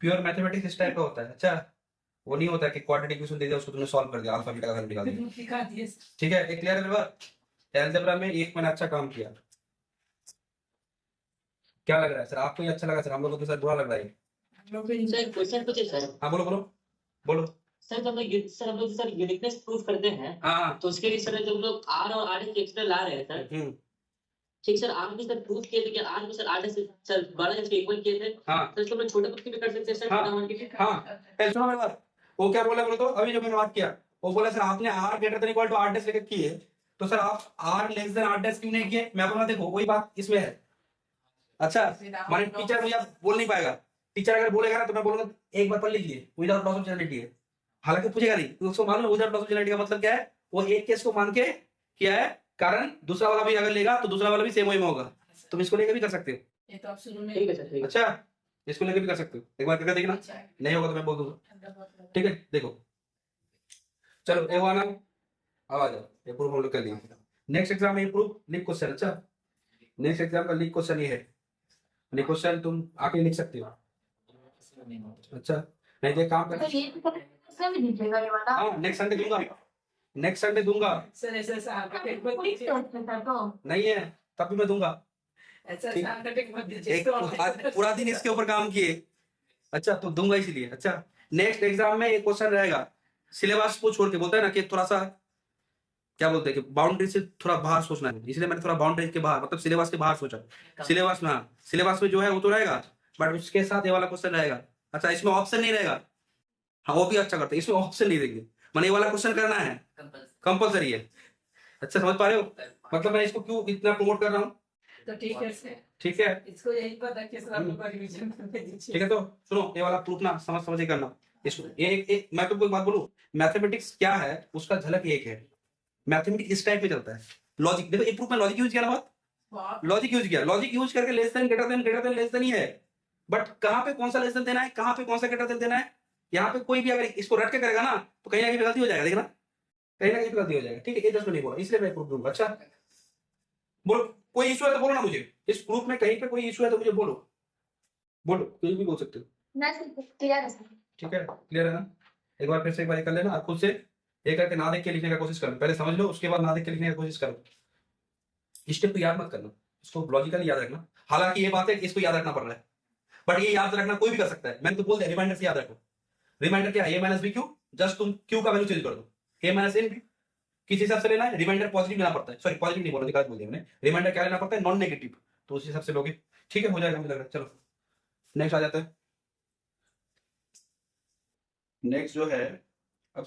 प्योर मैथमेटिक्स इस टाइप का होता है अच्छा वो नहीं होता कि क्वाड्रेटिक इक्वेशन दे दिया उसको तुमने सॉल्व कर दिया अल्फा बीटा का वैल्यू निकाल दिया दिखा दिए सर। ठीक है एक क्लियर है मेरे बात अलजेब्रा में एक मैंने अच्छा काम किया क्या लग रहा है सर आपको ये अच्छा लगा सर हम लोग को तो सर बुरा लग रहा है हम लोग भी सर क्वेश्चन पूछे सर हाँ बोलो बोलो बोलो सर जब हम लोग सर यूनिकनेस प्रूफ करते हैं हाँ तो उसके लिए सर जब लोग आर और आर के एक्स्ट्रा ला रहे हैं सर ठीक सर, आपने सर प्रूफ किए थे कि आज में सर आर डैश सर बड़ा डैश के इक्वल किए थे। हाँ तो इसको हम छोटे पक्ष भी कर सकते हैं सर, हाँ। छोटा मान के लिए। हाँ पहले सुनो मेरी बात, वो क्या बोला बोलो तो, अभी जो मैंने बात किया वो बोला सर आपने R greater than equal to R dash लेकर किए, तो सर आप R less than R dash क्यों नहीं किए? मैं बोला देखो वही बात इसमें है। अच्छा माने टीचर मुझे बोल नहीं पाएगा, टीचर अगर बोलेगा ना तो मैं बोलूंगा एक बार पढ़ लीजिए विदाउट लॉस ऑफ जनरलिटी है, हालांकि पूछेगा नहीं, तो उसको मान लो विदाउट लॉस ऑफ जनरलिटी का मतलब क्या है, वो एक केस को मान के किया है, कारण दूसरा वाला भी अगर लेगा तो दूसरा वाला भी सेम वही में होगा, तुम इसको लेकर भी कर सकते हो। ये तो आप शुरू में ठीक है सर, ठीक है। अच्छा इसको लेकर भी कर सकते हो, एक बार करके देखना, अच्छा है। नहीं होगा तो मैं बोल दूंगा। ठीक है देखो चलो ये हुआ ना, अब आ जाओ ये प्रूफ हम लोग कर लिए। नेक्स्ट एग्जाम में ये प्रूफ लिख क्वेश्चन। अच्छा नेक्स्ट एग्जाम का लिख क्वेश्चन ये है, लिख क्वेश्चन तुम आके लिख सकते हो। अच्छा नहीं तो एक काम कर, हाँ नेक्स्ट संडे दूंगा, नेक्स्ट संडे दूंगा, सर ऐसा साहब का टेक मत दीजिए। नहीं है तब भी मैं दूंगा। ऐसा ठीक। साहब का टेक मत दीजिए। एक आज पूरा दिन इसके ऊपर काम किए, अच्छा तो दूंगा इसलिए। अच्छा नेक्स्ट एग्जाम में एक क्वेश्चन रहेगा सिलेबस को छोड़ के, बोलते हैं ना कि थोड़ा सा क्या बोलते हैं कि बाउंड्री से थोड़ा बाहर सोचना है, इसलिए मैंने थोड़ा बाउंड्री के बाहर मतलब सिलेबस के बाहर सोचा। सिलेबस में, हाँ सिलेबस में जो है वो तो रहेगा, बट उसके साथ ये वाला क्वेश्चन रहेगा। अच्छा इसमें ऑप्शन नहीं रहेगा, हाँ वो भी अच्छा करते हैं, इसमें ऑप्शन नहीं देंगे, मैंने ये वाला क्वेश्चन करना है, कंपलसरी है। अच्छा समझ पा रहे हो, मतलब मैं इसको क्यों इतना प्रमोट कर रहा हूँ। तो ठीक है सर, ठीक है इसको यही पता कि सर आपको रिवीजन करके दीजिए। ठीक है, तो सुनो ये वाला प्रूफ ना समझ समझ के करना इसको। एक मैं तुमको एक बात बोलूं, मैथमेटिक्स क्या है उसका झलक एक है, मैथमेटिक्स इस टाइप में चलता है। लॉजिक देखो, एक प्रूफ में लॉजिक यूज किया ना, बात बहुत लॉजिक यूज किया, लॉजिक यूज करके less than greater than less than ही है, बट कहाँ पे कौन सा लेस देन देना है, कहाँ पे कौन सा ग्रेटर देन देना है, यहाँ पे कोई भी अगर इसको रट के करेगा ना तो कहीं ना कहीं गलती हो जाएगा, देखना कहीं ना कहीं गलती हो जाएगा। ठीक है ये जस्ट नहीं बोला इसलिए मैं प्रूफ दूंगा। अच्छा बोलो कोई इशू है तो बोलो ना मुझे, इस प्रूफ में कहीं पे कोई इशू है तो मुझे बोलो, बोलो कोई भी बोल सकते हो। ठीक है क्लियर है ना, एक बार फिर से एक बार कर लेना, खुद से एक करके ना देख के लिखने का कोशिश करना, पहले समझ लो उसके बाद ना देख के लिखने की कोशिश करो। स्टेप को याद मत करना, इसको लॉजिकली याद रखना, हालांकि ये बात है कि इसको याद रखना पड़ रहा है, बट ये याद रखना कोई भी कर सकता है, मैंने तो बोल दिया रिमाइंडर से याद रखो। रिमाइंडर क्या है, A minus B Q, just तुम क्यू का वैल्यू चेंज कर दो, ए माइनस एन बी किस हिसाब से लेना है, रिमाइंडर पॉजिटिव लेना पड़ता है, सॉरी पॉजिटिव नहीं बोला, गलत बोल दिया मैंने, रिमाइंडर क्या लेना पड़ता है, नॉन नेगेटिव, तो उस हिसाब से लोगे। ठीक है हो जाएगा मुझे लग रहा है। चलो नेक्स्ट आ जाता है, नेक्स्ट जो है अब